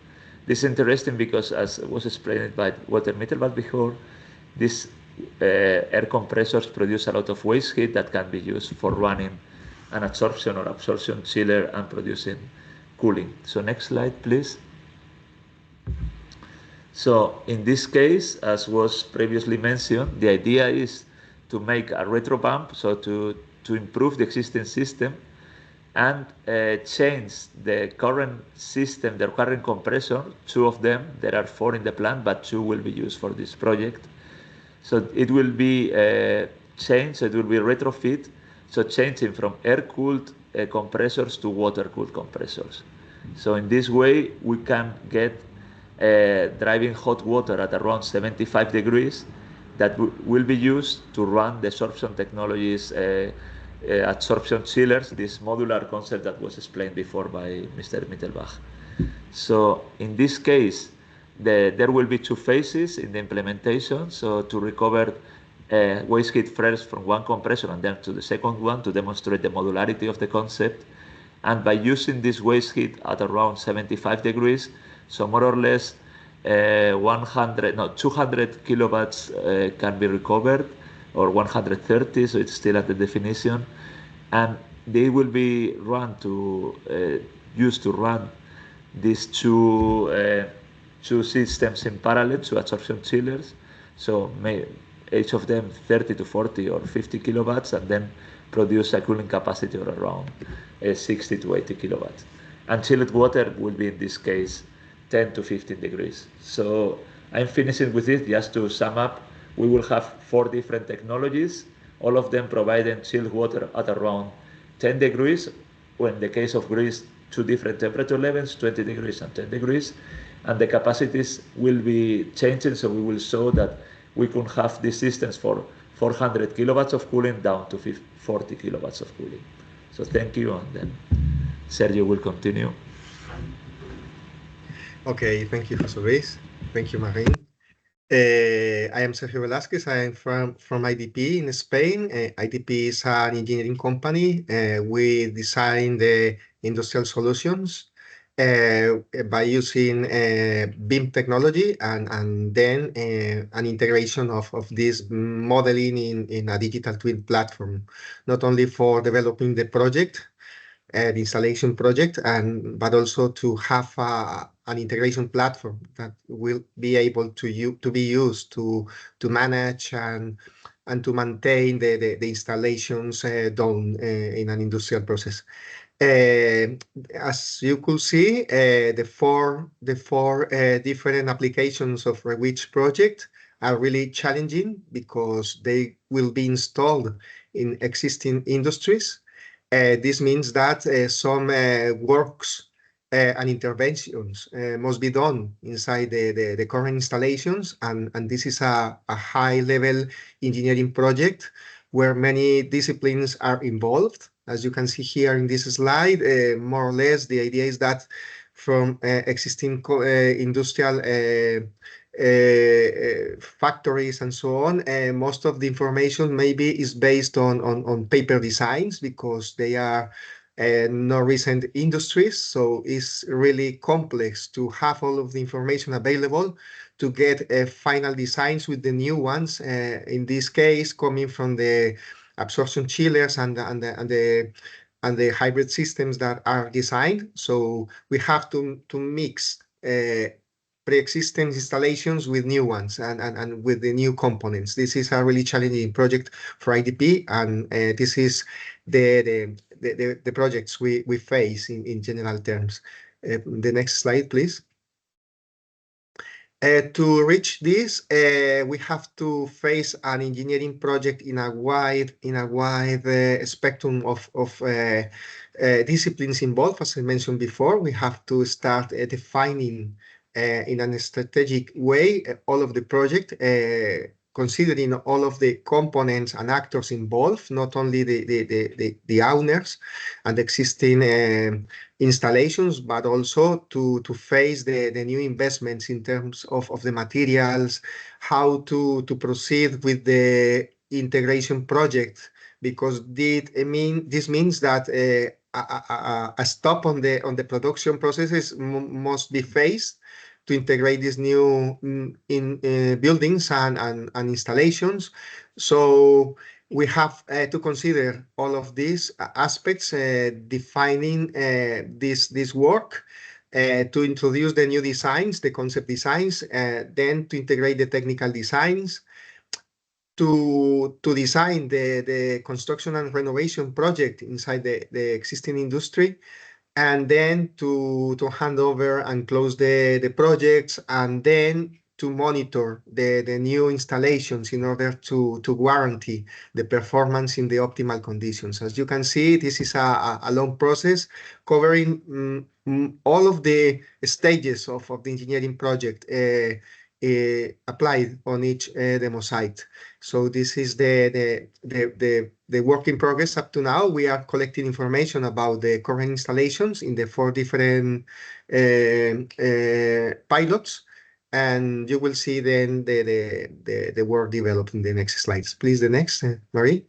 This is interesting because, as was explained by Walter Mittelbach before, these air compressors produce a lot of waste heat that can be used for running an adsorption or absorption chiller and producing cooling. So next slide, please. So in this case, as was previously mentioned, the idea is to make a retro pump, so to improve the existing system and change the current system, the current compressor, 2 of them. There are 4 in the plant, but 2 will be used for this project. So it will be changed, it will be retrofit, so changing from air-cooled compressors to water-cooled compressors. So in this way, we can get driving hot water at around 75 degrees that will be used to run the sorption technologies, adsorption chillers, this modular concept that was explained before by Mr. Mittelbach. So in this case, there will be 2 phases in the implementation. So to recover waste heat first from one compressor and then to the second one to demonstrate the modularity of the concept. And by using this waste heat at around 75 degrees, so more or less 200 kilowatts can be recovered, or 130, so it's still at the definition. And they will be used to run these two systems in parallel, 2 adsorption chillers. So each of them 30 to 40 or 50 kilowatts, and then produce a cooling capacity of around 60 to 80 kilowatts. And chilled water will be, in this case, 10 to 15 degrees. So I'm finishing with this just to sum up. We will have 4 different technologies, all of them providing chilled water at around 10 degrees, or in the case of Greece, 2 different temperature levels, 20 degrees and 10 degrees. And the capacities will be changing, so we will show that we can have these systems for 400 kilowatts of cooling down to 40 kilowatts of cooling. So thank you, and then Sergio will continue. Okay, thank you, José Luis. Thank you, Marín. I am Sergio Velázquez. I am from IDP in Spain. IDP is an engineering company. We design the industrial solutions by using BIM technology and then an integration of this modeling in a digital twin platform, not only for developing the project, the installation project, but also to have an integration platform that will be able to be used to manage and to maintain the installations done in an industrial process. As you could see, the four different applications of which project are really challenging because they will be installed in existing industries. This means that some works and interventions must be done inside the current installations, and this is a high-level engineering project where many disciplines are involved. As you can see here in this slide, more or less the idea is that from existing industrial factories and so on, most of the information maybe is based on paper designs because they are no recent industries. So it's really complex to have all of the information available to get final designs with the new ones. In this case, coming from the absorption chillers and the hybrid systems that are designed. So we have to mix pre-existing installations with new ones and with the new components. This is a really challenging project for IDP, and this is the projects we face in general terms. The next slide, please. To reach this, we have to face an engineering project in a wide spectrum of disciplines involved. As I mentioned before, we have to start defining in a strategic way all of the project, considering all of the components and actors involved, not only the owners and the existing installations, but also to face the new investments in terms of the materials, how to proceed with the integration project, because this means that a stop on the production processes must be faced to integrate these new buildings and installations. So we have to consider all of these aspects, defining this work, to introduce the new designs, the concept designs, then to integrate the technical designs, to design the construction and renovation project inside the existing industry, and then to hand over and close the projects, and then to monitor the new installations in order to guarantee the performance in the optimal conditions. As you can see, this is a long process covering all of the stages of the engineering project applied on each demo site. So this is the work in progress up to now. We are collecting information about the current installations in the 4 different pilots, and you will see then the work developed in the next slides. Please, the next, Marie.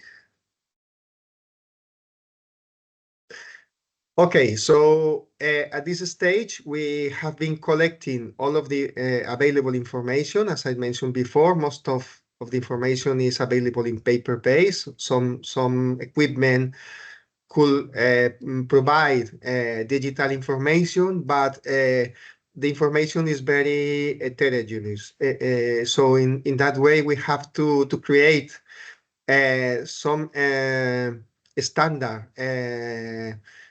Okay, so at this stage, we have been collecting all of the available information. As I mentioned before, most of the information is available in paper base. Some equipment could provide digital information, but the information is very heterogeneous. So in that way, we have to create some standard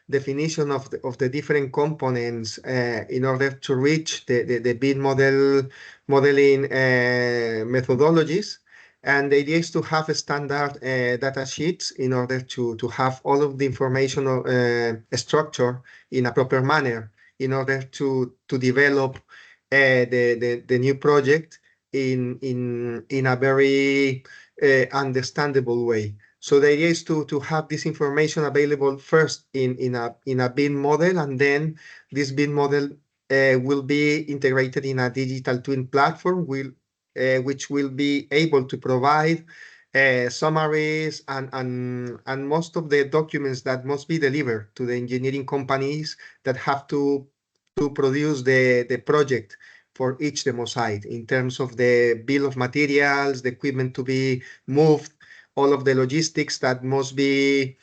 definition of the different components in order to reach the BIM modeling methodologies. And the idea is to have a standard data sheets in order to have all of the information structure in a proper manner in order to develop the new project in a very understandable way. So the idea is to have this information available first in a BIM model, and then this BIM model will be integrated in a digital twin platform, which will be able to provide summaries and most of the documents that must be delivered to the engineering companies that have to produce the project for each demo site, in terms of the bill of materials, the equipment to be moved, all of the logistics that must be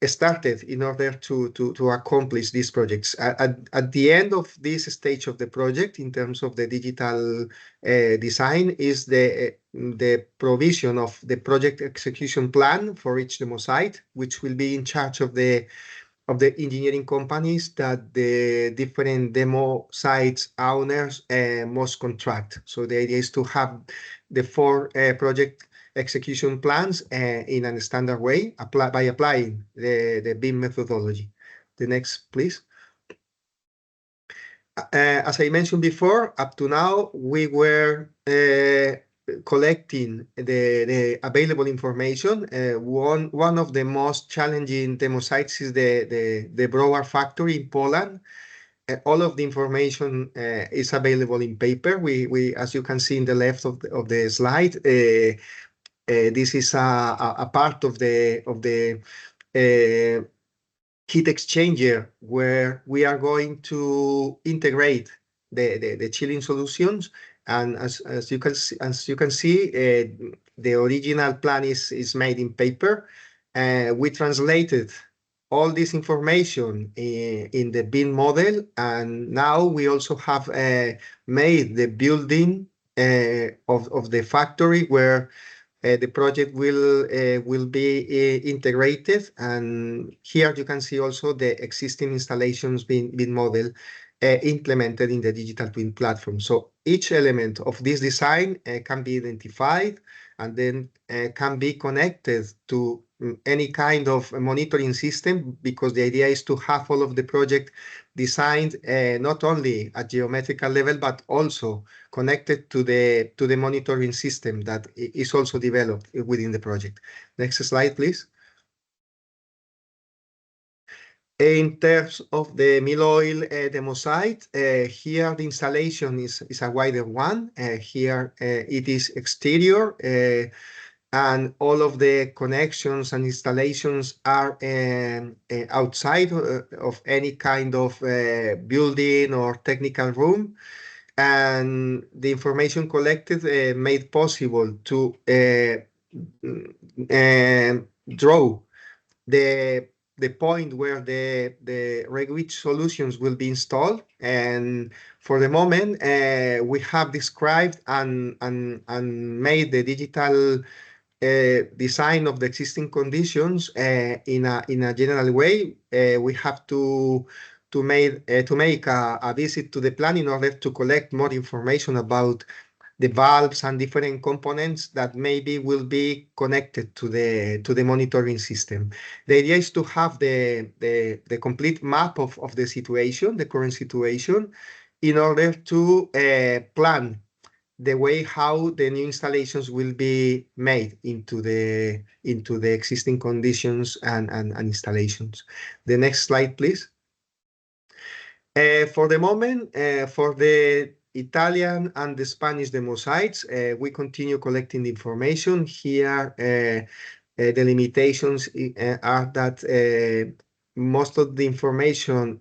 started in order to accomplish these projects. At the end of this stage of the project, in terms of the digital design, is the provision of the project execution plan for each demo site, which will be in charge of the engineering companies that the different demo sites owners must contract. So the idea is to have the 4 project execution plans in a standard way by applying the BIM methodology. The next, please. As I mentioned before, up to now, we were collecting the available information. One of the most challenging demo sites is the Broward factory in Poland. All of the information is available in paper. We, as you can see in the left of the slide, this is a part of the heat exchanger where we are going to integrate the chilling solutions. And as you can see, the original plan is made in paper. We translated all this information in the BIM model, and now we also have made the building of the factory where the project will be integrated. And here you can see also the existing installations being model implemented in the digital twin platform. So each element of this design can be identified and then can be connected to any kind of monitoring system, because the idea is to have all of the project designed not only at geometrical level, but also connected to the monitoring system that is also developed within the project. Next slide, please. In terms of the mill oil demo site, here the installation is a wider one. Here it is exterior, and all of the connections and installations are outside of any kind of building or technical room. And the information collected made possible to draw the point where the RegWitch solutions will be installed. And for the moment, we have described and made the digital design of the existing conditions in a general way. We have to make a visit to the plant in order to collect more information about the valves and different components that maybe will be connected to the monitoring system. The idea is to have the complete map of the situation, the current situation, in order to plan the way how the new installations will be made into the existing conditions and installations. The next slide, please. For the moment, for the Italian and the Spanish demo sites, we continue collecting the information. Here, the limitations are that most of the information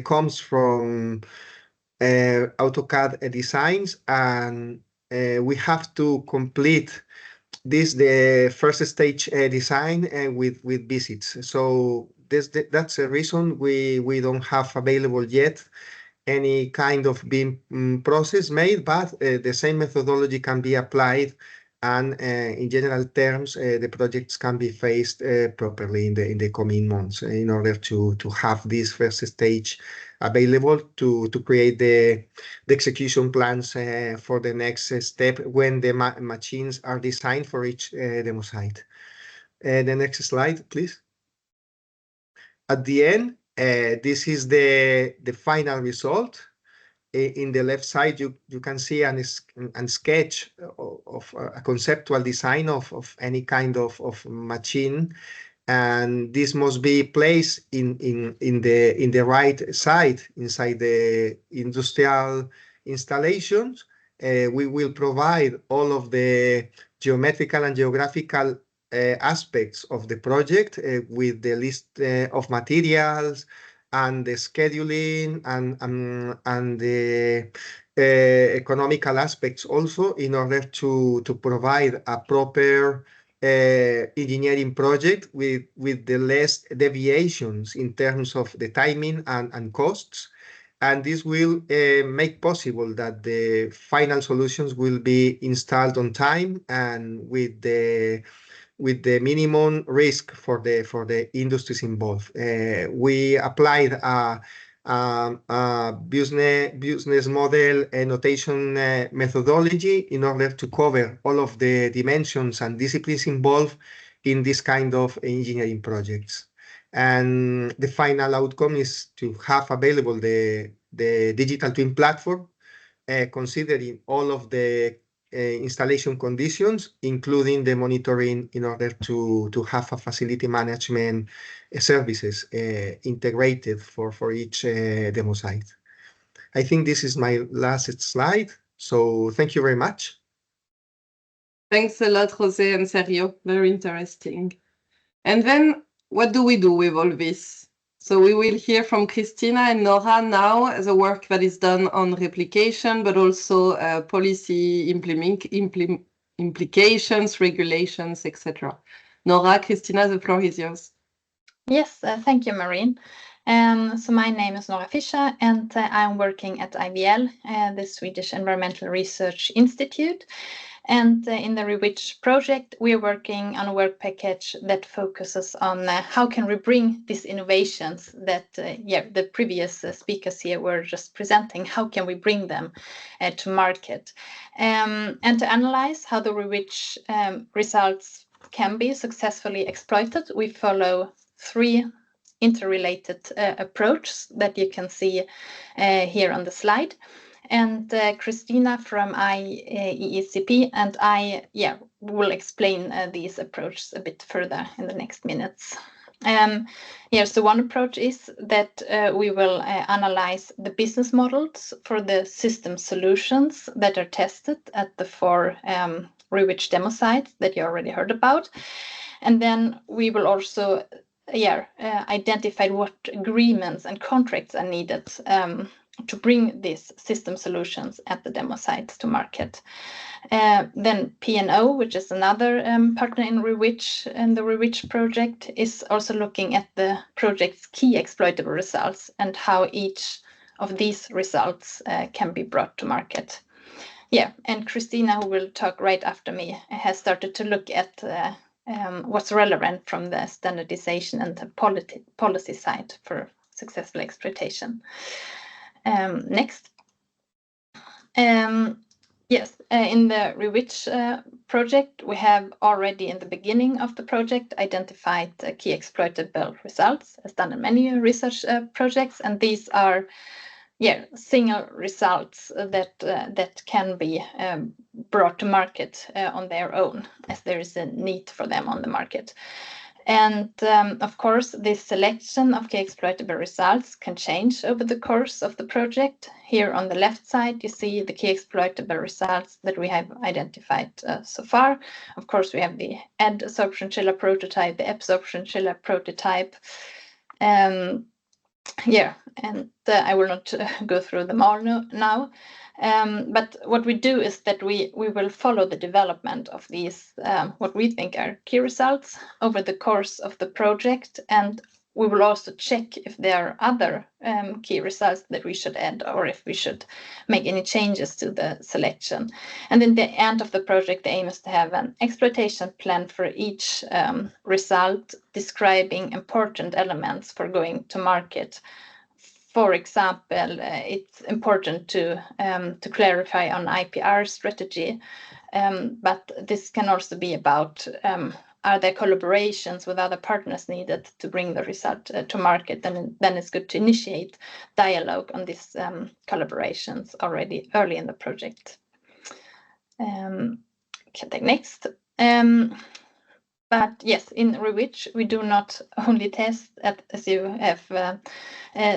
comes from AutoCAD designs, and we have to complete the first stage design with visits. So that's the reason we don't have available yet any kind of BIM process made, but the same methodology can be applied, and in general terms, the projects can be phased properly in the coming months in order to have this first stage available to create the execution plans for the next step when the machines are designed for each demo site. The next slide, please. At the end, this is the final result. In the left side, you can see a sketch of a conceptual design of any kind of machine, and this must be placed in the right side inside the industrial installations. We will provide all of the geometrical and geographical aspects of the project with the list of materials and the scheduling and the economical aspects also, in order to provide a proper engineering project with the less deviations in terms of the timing and costs. And this will make possible that the final solutions will be installed on time and with the minimum risk for the industries involved. We applied a business model notation methodology in order to cover all of the dimensions and disciplines involved in this kind of engineering projects. And the final outcome is to have available the digital twin platform, considering all of the installation conditions, including the monitoring, in order to have a facility management services integrated for each demo site. I think this is my last slide. So thank you very much. Thanks a lot, Jose and Sergio. Very interesting. And then what do we do with all this? So we will hear from Christina and Nora now the work that is done on replication, but also policy implications, regulations, etc. Nora, Christina, the floor is yours. Yes, thank you, Marine. So my name is Nora Fischer, and I'm working at IVL, the Swedish Environmental Research Institute. And in the REWITCH project, we are working on a work package that focuses on how can we bring these innovations that the previous speakers here were just presenting, how can we bring them to market? And to analyze how the REWITCH results can be successfully exploited, we follow 3 interrelated approaches that you can see here on the slide. And Christina from IEECP and I will explain these approaches a bit further in the next minutes. So one approach is that we will analyze the business models for the system solutions that are tested at the 4 REWITCH demo sites that you already heard about. And then we will also identify what agreements and contracts are needed to bring these system solutions at the demo sites to market. Then P&O, which is another partner in REWITCH and the REWITCH project, is also looking at the project's key exploitable results and how each of these results can be brought to market. And Christina, who will talk right after me, has started to look at what's relevant from the standardization and the policy side for successful exploitation. Next. In the REWITCH project, we have already in the beginning of the project identified key exploitable results, as done in many research projects, and these are single results that can be brought to market on their own, as there is a need for them on the market. And of course, this selection of key exploitable results can change over the course of the project. Here on the left side, you see the key exploitable results that we have identified so far. Of course, we have the ADsorption chiller prototype, the ABsorption chiller prototype. I will not go through them all now. But what we do is that we will follow the development of these, what we think are key results over the course of the project. And we will also check if there are other key results that we should add or if we should make any changes to the selection. And in the end of the project, the aim is to have an exploitation plan for each result describing important elements for going to market. For example, it's important to clarify on IPR strategy, but this can also be about are there collaborations with other partners needed to bring the result to market? Then it's good to initiate dialogue on these collaborations already early in the project. Can take next. But yes, in REWITCH, we do not only test, as you have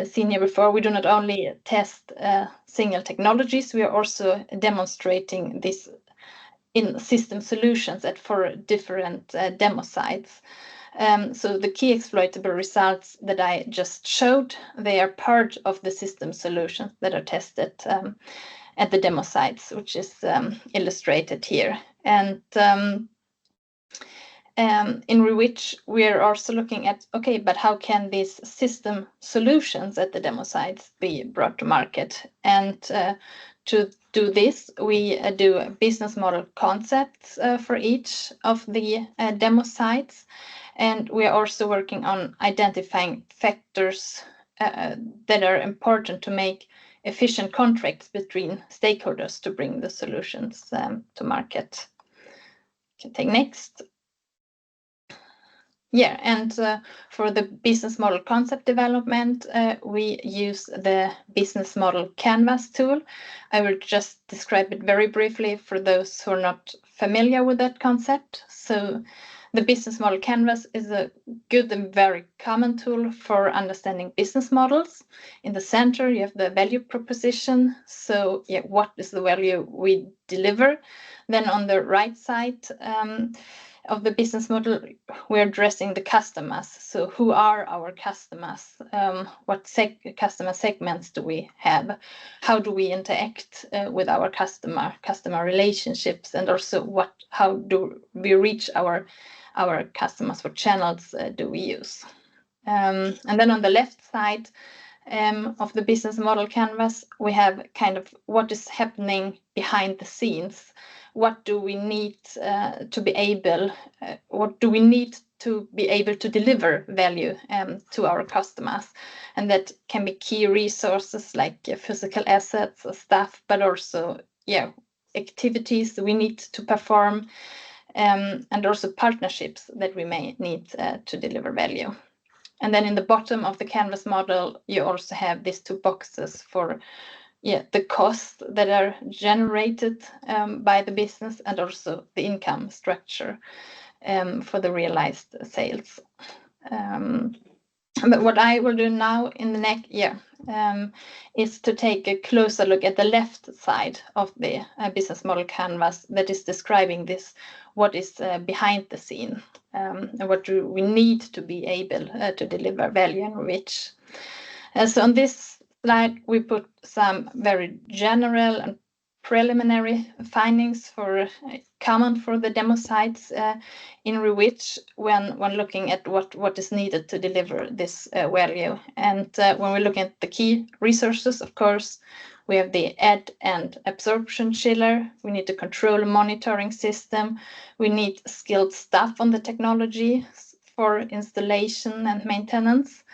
seen here before, we do not only test single technologies, we are also demonstrating this in system solutions at 4 different demo sites. So the key exploitable results that I just showed, they are part of the system solutions that are tested at the demo sites, which is illustrated here. And in REWITCH, we are also looking at, but how can these system solutions at the demo sites be brought to market? And to do this, we do business model concepts for each of the demo sites. And we are also working on identifying factors that are important to make efficient contracts between stakeholders to bring the solutions to market. Can take next. And for the business model concept development, we use the business model canvas tool. I will just describe it very briefly for those who are not familiar with that concept. So the business model canvas is a good and very common tool for understanding business models. In the center, you have the value proposition. So what is the value we deliver. Then on the right side of the business model, we're addressing the customers. So who are our customers? What customer segments do we have? How do we interact with our customer relationships? And also how do we reach our customers? What channels do we use? And then on the left side of the business model canvas, we have kind of what is happening behind the scenes. What do we need to be able? What do we need to be able to deliver value to our customers? And that can be key resources like physical assets, staff, but also activities we need to perform, and also partnerships that we may need to deliver value. And then in the bottom of the canvas model, you also have these two boxes for the costs that are generated by the business, and also the income structure for the realized sales. But what I will do now in the next is to take a closer look at the left side of the business model canvas that is describing this, what is behind the scene, and what do we need to be able to deliver value and reach. So on this slide, we put some very general and preliminary findings common for the demo sites in Rewitch when looking at what is needed to deliver this value. And when we look at the key resources, of course, we have the ADsorption chiller. We need a control monitoring system. We need skilled staff on the technology for installation and maintenance.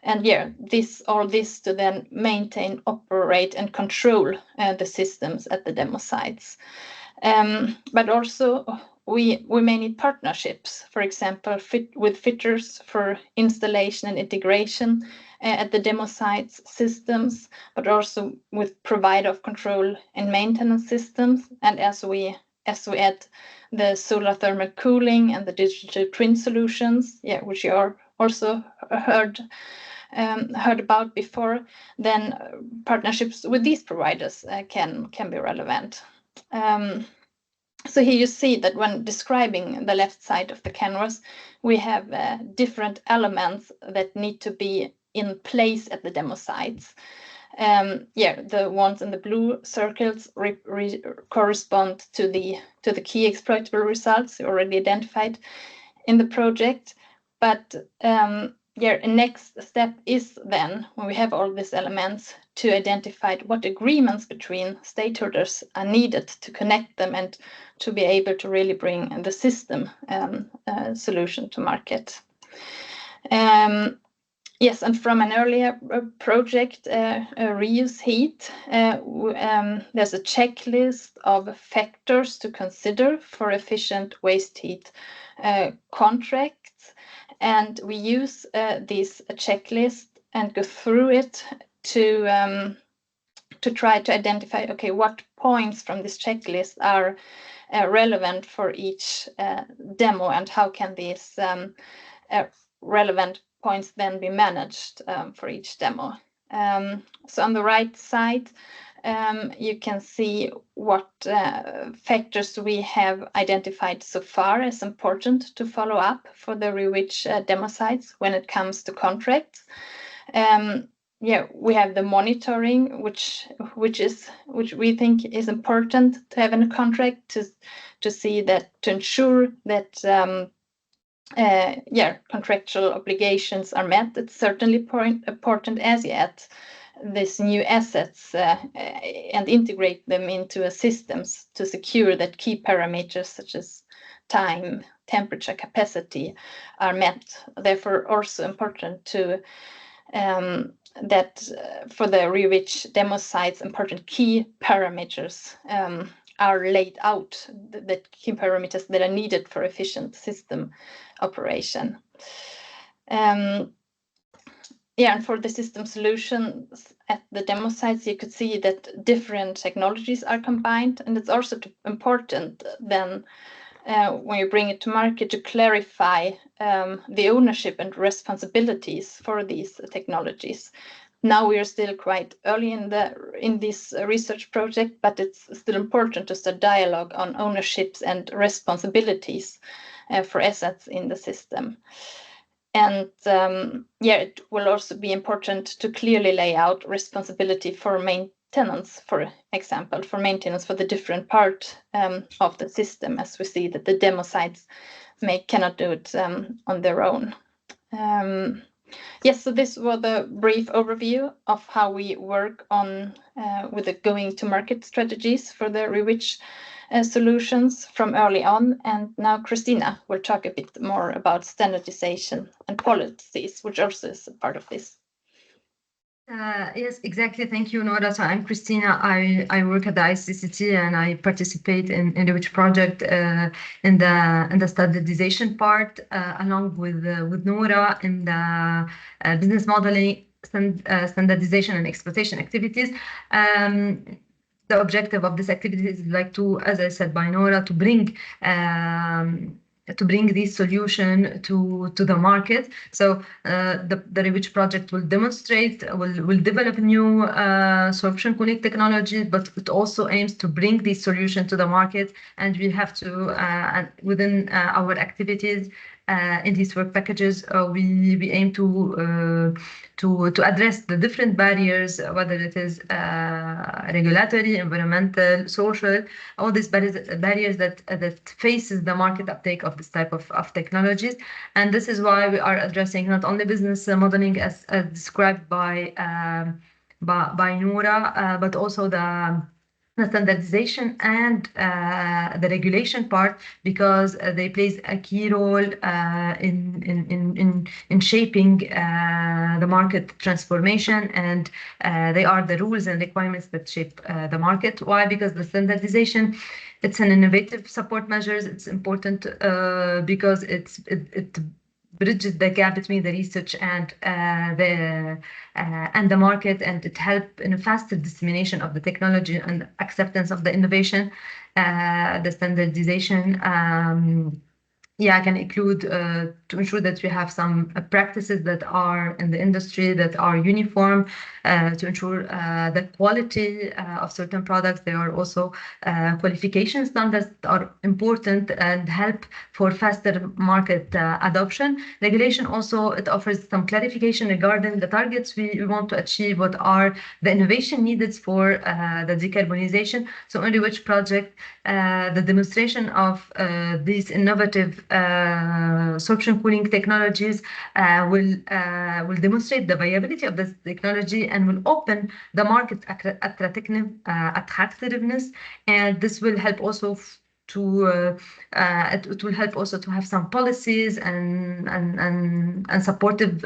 And all this to then maintain, operate, and control the systems at the demo sites. But also we may need partnerships, for example, with fitters for installation and integration at the demo sites systems, but also with provider of control and maintenance systems. And as we add the solar thermal cooling and the digital twin solutions, which you are also heard about before, then partnerships with these providers can be relevant. So here you see that when describing the left side of the canvas, we have different elements that need to be in place at the demo sites. The ones in the blue circles correspond to the key exploitable results already identified in the project. But a next step is then, when we have all these elements, to identify what agreements between stakeholders are needed to connect them and to be able to really bring the system solution to market. Yes, and from an earlier project, reuse heat, there's a checklist of factors to consider for efficient waste heat contracts. And we use this checklist and go through it to try to identify, okay, what points from this checklist are relevant for each demo, and how can these relevant points then be managed for each demo. So on the right side, you can see what factors we have identified so far as important to follow up for the Rewitch demo sites when it comes to contracts. We have the monitoring, which we think is important to have in a contract to see that, to ensure that contractual obligations are met. It's certainly important as yet these new assets and integrate them into systems to secure that key parameters such as time, temperature, capacity are met. Therefore, also important to that for the Rewitch demo sites, important key parameters are laid out, the key parameters that are needed for efficient system operation. And for the system solutions at the demo sites, you could see that different technologies are combined, and it's also important then when you bring it to market to clarify the ownership and responsibilities for these technologies. Now we are still quite early in this research project, but it's still important to start dialogue on ownerships and responsibilities for assets in the system. And it will also be important to clearly lay out responsibility for maintenance, for example, for maintenance for the different part of the system, as we see that the demo sites cannot do it on their own. Yes, so this was the brief overview of how we work on with the going to market strategies for the REWITCH solutions from early on. And now Christina will talk a bit more about standardization and policies, which also is a part of this. Yes, exactly. Thank you, Nora. So I'm Christina. I work at the ICCT and I participate in the REWITCH project in the standardization part, along with Nora in the business modeling, standardization and exploitation activities. The objective of this activity is like to, as I said by Nora, to bring this solution to the market. So the REWITCH project will develop new sorption cooling technology, but it also aims to bring this solution to the market. And we have to, within our activities in these work packages, we aim to address the different barriers, whether it is regulatory, environmental, social, all these barriers that faces the market uptake of this type of technologies. And this is why we are addressing not only business modeling as described by Nora, but also the standardization and the regulation part, because they plays a key role in shaping the market transformation, and they are the rules and requirements that shape the market. Why? Because the standardization, it's an innovative support measures. It's important because it bridges the gap between the research and the market, and it helps in a faster dissemination of the technology and acceptance of the innovation. The standardization can include to ensure that we have some practices that are in the industry that are uniform, to ensure the quality of certain products. There are also qualification standards that are important and help for faster market adoption. Regulation also, it offers some clarification regarding the targets we want to achieve, what are the innovation needed for the decarbonization. So on REWITCH project, the demonstration of these innovative sorption cooling technologies will demonstrate the viability of this technology and will open the market attractiveness, and this will help also it will help also to have some policies and supportive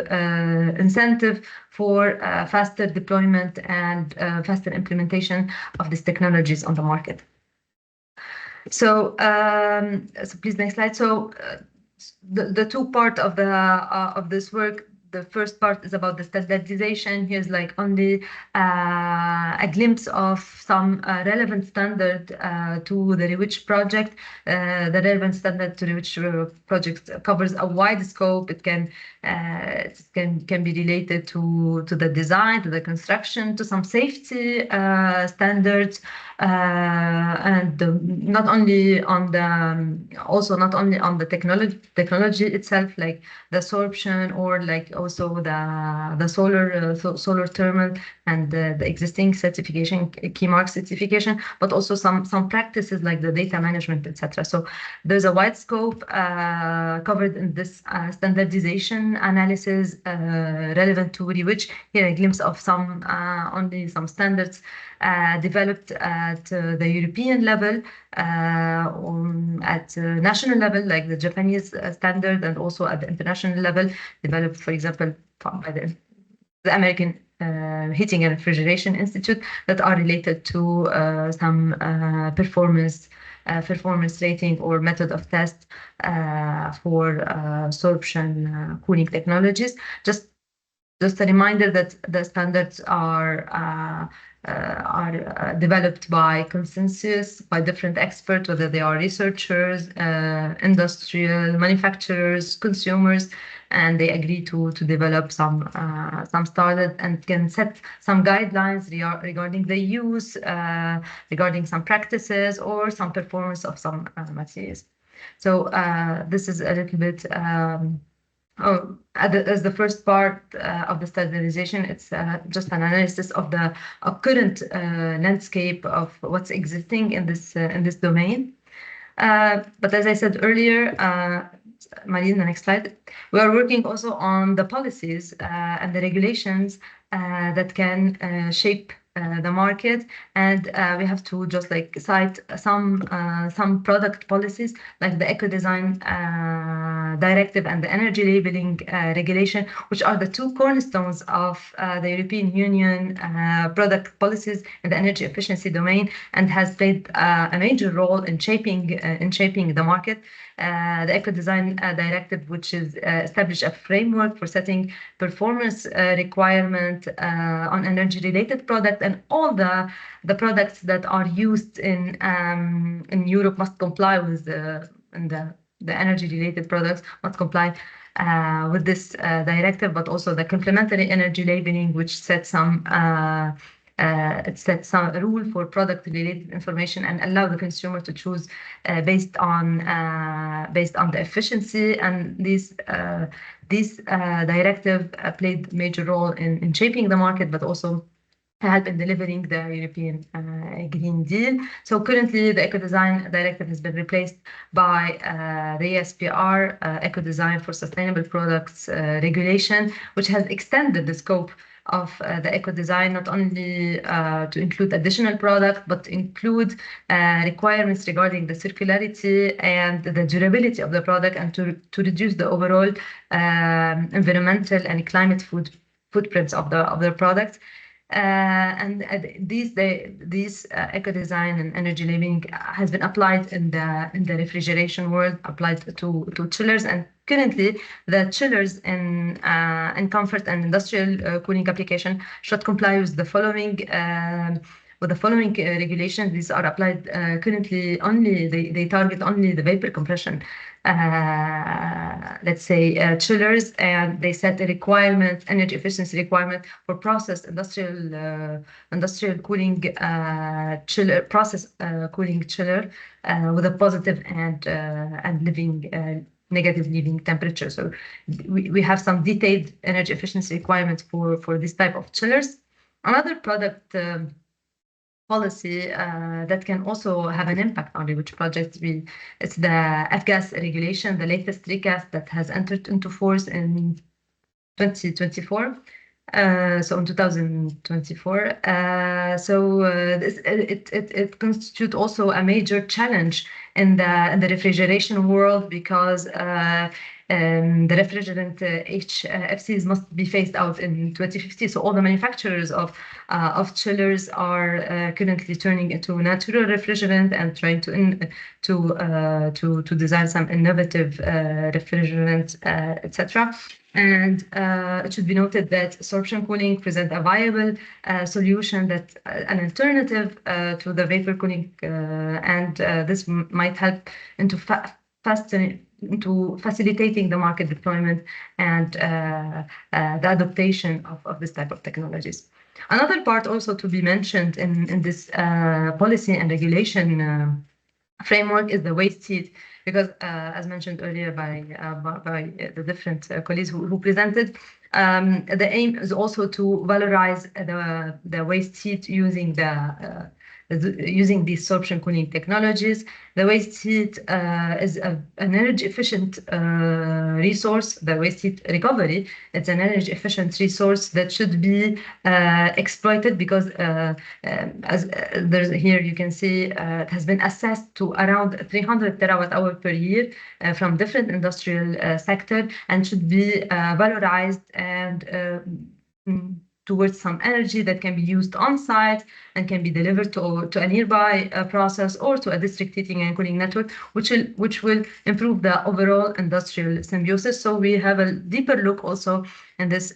incentive for faster deployment and faster implementation of these technologies on the market. So, please next slide. So the two part of this work. The first part is about the standardization. Here's like only a glimpse of some relevant standard to the REWITCH project. The relevant standard to the REWITCH project covers a wide scope. It can be related to the design, to the construction, to some safety standards, and not only on the technology itself, like the sorption, or like also the solar thermal and the existing certification, key mark certification, but also some practices like the data management, etc. So there's a wide scope covered in this standardization analysis relevant to REWITCH. Here a glimpse of only some standards developed at the European level, at national level, like the Japanese standard, and also at the international level, developed, for example, by the American Heating and Refrigeration Institute, that are related to some performance rating or method of test for sorption cooling technologies. Just Just a reminder that the standards are developed by consensus by different experts, whether they are researchers, industrial manufacturers, consumers, and they agree to develop some standards and can set some guidelines regarding the use, regarding some practices or some performance of some materials. So this is a little bit as the first part of the standardization. It's just an analysis of the current landscape of what's existing in this domain. But as I said earlier, Marine, the next slide. We are working also on the policies and the regulations that can shape the market, and we have to just like cite some product policies like the Eco Design Directive and the Energy Labeling Regulation, which are the two cornerstones of the European Union product policies in the energy efficiency domain, and has played a major role in shaping the market. The Eco Design Directive, which is established a framework for setting performance requirement on energy-related products, and all the products that are used in Europe must comply with the energy-related products must comply with this directive, but also the complementary energy labeling, which sets some rule for product-related information and allow the consumer to choose based on the efficiency. And this directive played a major role in shaping the market, but also help in delivering the European Green Deal. So currently, the Eco Design Directive has been replaced by the ESPR, Eco Design for Sustainable Products Regulation, which has extended the scope of the eco design, not only to include additional products, but include requirements regarding the circularity and the durability of the product, and to reduce the overall environmental and climate footprints of the products. And these eco design and energy labeling has been applied in the refrigeration world, applied to chillers, and currently the chillers in comfort and industrial cooling application should comply with the following regulations. These are applied currently only, they target only the vapor compression, let's say chillers, and they set a requirement, energy efficiency requirement for processed industrial cooling chiller, cooling chiller with a positive and negative leaving temperature. So we have some detailed energy efficiency requirements for this type of chillers. Another product policy that can also have an impact on which projects it's the F-gas regulation, the latest recast that has entered into force in 2024. So in 2024, it constitutes also a major challenge in the refrigeration world, because the refrigerant HFCs must be phased out in 2050. So all the manufacturers of chillers are currently turning into natural refrigerant and trying to design some innovative refrigerant, etc. And it should be noted that sorption cooling presents a viable solution, that an alternative to the vapor cooling, and this might help into facilitating the market deployment and the adaptation of this type of technologies. Another part also to be mentioned in this policy and regulation framework is the waste heat, because as mentioned earlier by the different colleagues who presented, the aim is also to valorize the waste heat using these sorption cooling technologies. The waste heat is an energy efficient resource. The waste heat recovery, it's an energy efficient resource that should be exploited, because as there's here you can see it has been assessed to around 300 terawatt hour per year from different industrial sector, and should be valorized and towards some energy that can be used on site and can be delivered to a nearby process or to a district heating and cooling network, which will improve the overall industrial symbiosis. So we have a deeper look also in this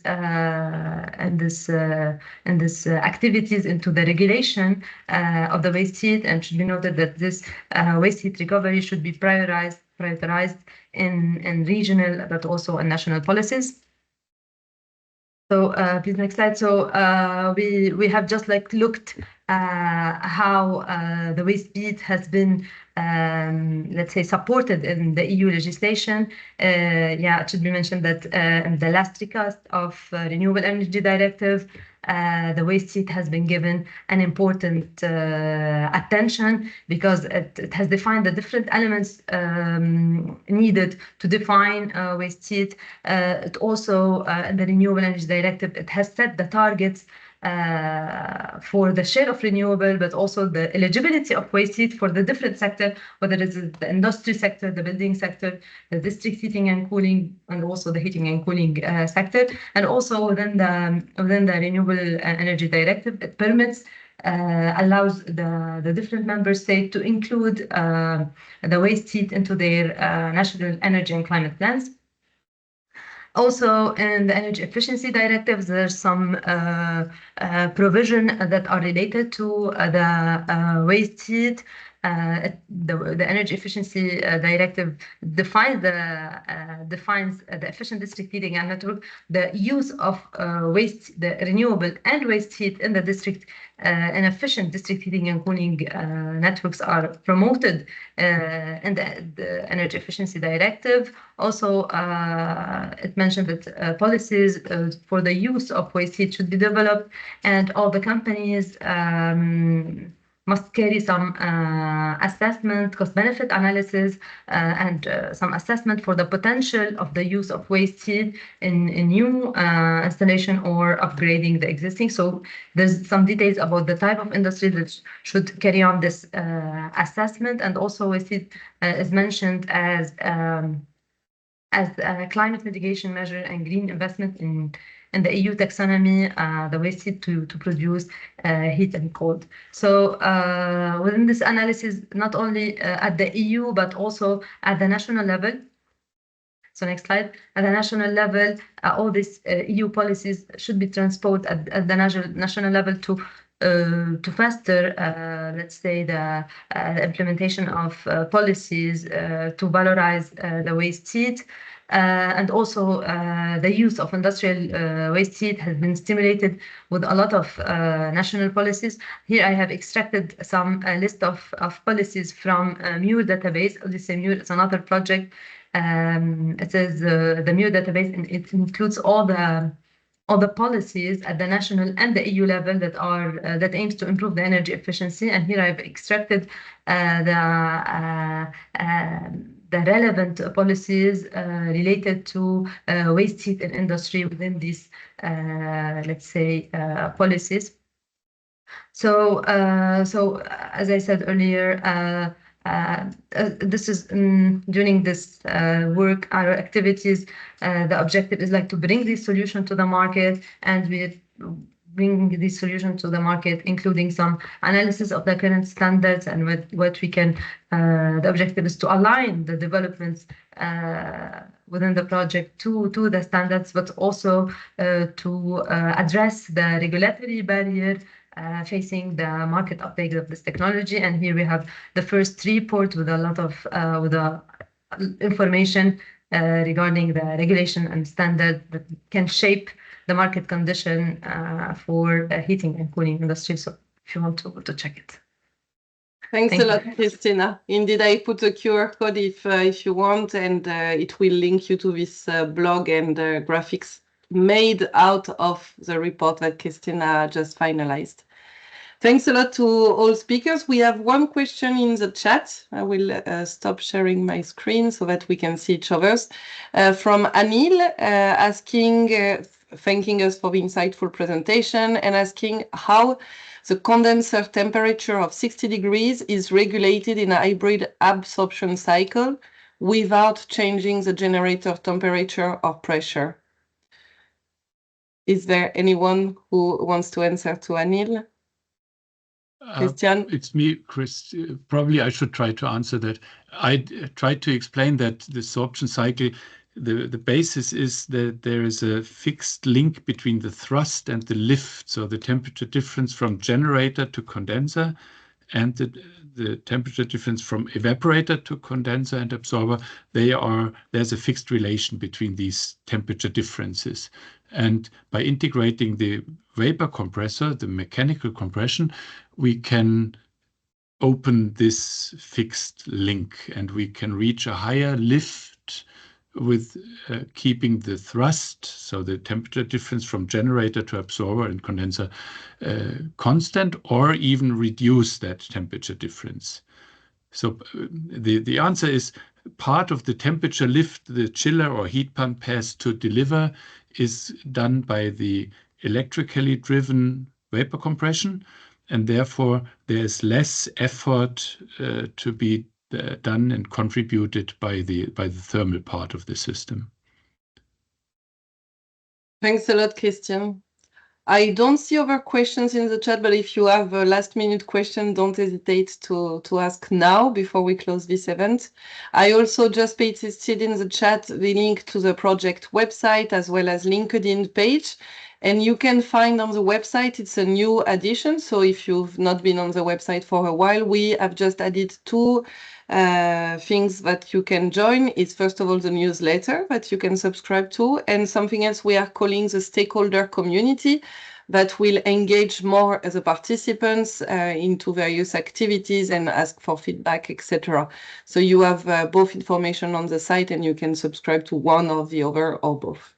activities into the regulation of the waste heat, and should be noted that this waste heat recovery should be prioritized in regional but also in national policies. So please next slide. So we have just like looked how the waste heat has been let's say supported in the EU legislation. Yeah, it should be mentioned that in the last recast of Renewable Energy Directive, the waste heat has been given an important attention, because it has defined the different elements needed to define waste heat. It also, in the Renewable Energy Directive, it has set the targets for the share of renewable, but also the eligibility of waste heat for the different sector, whether it is the industry sector, the building sector, the district heating and cooling, and also the heating and cooling sector. And also within the Renewable Energy Directive, it permits allows the different member states to include the waste heat into their national energy and climate plans. Also, in the Energy Efficiency Directives, there's some provision that are related to the waste heat. The Energy Efficiency Directive defines the efficient district heating and network. The use of the renewable and waste heat in the district and efficient district heating and cooling networks are promoted in the Energy Efficiency Directive. Also, it mentioned that policies for the use of waste heat should be developed, and all the companies must carry some assessment, cost-benefit analysis, and some assessment for the potential of the use of waste heat in new installation or upgrading the existing. So there's some details about the type of industry that should carry on this assessment, and also waste heat is mentioned as a climate mitigation measure and green investment in the EU taxonomy, the waste heat to produce heat and cold. So within this analysis, not only at the EU, but also at the national level. So next slide. At the national level, all these EU policies should be transposed at the national level to foster, let's say, the implementation of policies to valorize the waste heat. And also the use of industrial waste heat has been stimulated with a lot of national policies. Here I have extracted some list of policies from MURE database. This MURE is another project. It is the MURE database, and it includes all the policies at the national and the EU level that aims to improve the energy efficiency. And here I've extracted the relevant policies related to waste heat in industry within these, let's say, policies. So as I said earlier, this is during this work, our activities, the objective is like to bring this solution to the market, and we bring this solution to the market, including some analysis of the current standards and what we can, the objective is to align the developments within the project to the standards, but also to address the regulatory barrier facing the market uptake of this technology. And here we have the first report with a lot of information regarding the regulation and standard that can shape the market condition for the heating and cooling industry. So if you want to check it. Thank a lot, Christina. Indeed, I put a QR code if you want, and it will link you to this blog and graphics made out of the report that Christina just finalized. Thanks a lot to all speakers. We have one question in the chat. I will stop sharing my screen so that we can see each other's. From Anil, thanking us for the insightful presentation and asking how the condenser temperature of 60 degrees is regulated in a hybrid absorption cycle without changing the generator temperature or pressure. Is there anyone who wants to answer to Anil? Christian? It's me, Chris. Probably I should try to answer that. I tried to explain that the sorption cycle, the basis is that there is a fixed link between the thrust and the lift, so the temperature difference from generator to condenser, and the temperature difference from evaporator to condenser and absorber. There's a fixed relation between these temperature differences. And by integrating the vapor compressor, the mechanical compression, we can open this fixed link and we can reach a higher lift with keeping the thrust, so the temperature difference from generator to absorber and condenser, constant, or even reduce that temperature difference. So the answer is part of the temperature lift the chiller or heat pump has to deliver is done by the electrically driven vapor compression, and therefore there's less effort to be done and contributed by the thermal part of the system. Thanks a lot, Christian. I don't see other questions in the chat, but if you have a last-minute question, don't hesitate to ask now before we close this event. I also just pasted in the chat the link to the project website as well as LinkedIn page. And you can find on the website, it's a new addition. So if you've not been on the website for a while, we have just added two things that you can join. It's first of all the newsletter that you can subscribe to, and something else we are calling the stakeholder community that will engage more as the participants into various activities and ask for feedback, etc. So you have both information on the site and you can subscribe to one or the other or both.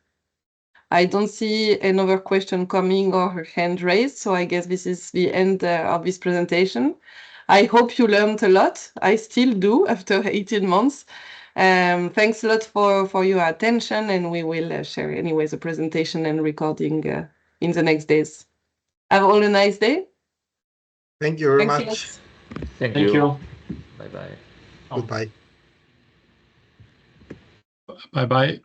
I don't see another question coming or hand raised, so I guess this is the end of this presentation. I hope you learned a lot. I still do after 18 months. Thanks a lot for your attention, and we will share anyway the presentation and recording in the next days. Have all a nice day. Thank you very much. Thank Thank you. Bye-bye. Goodbye. Bye-bye.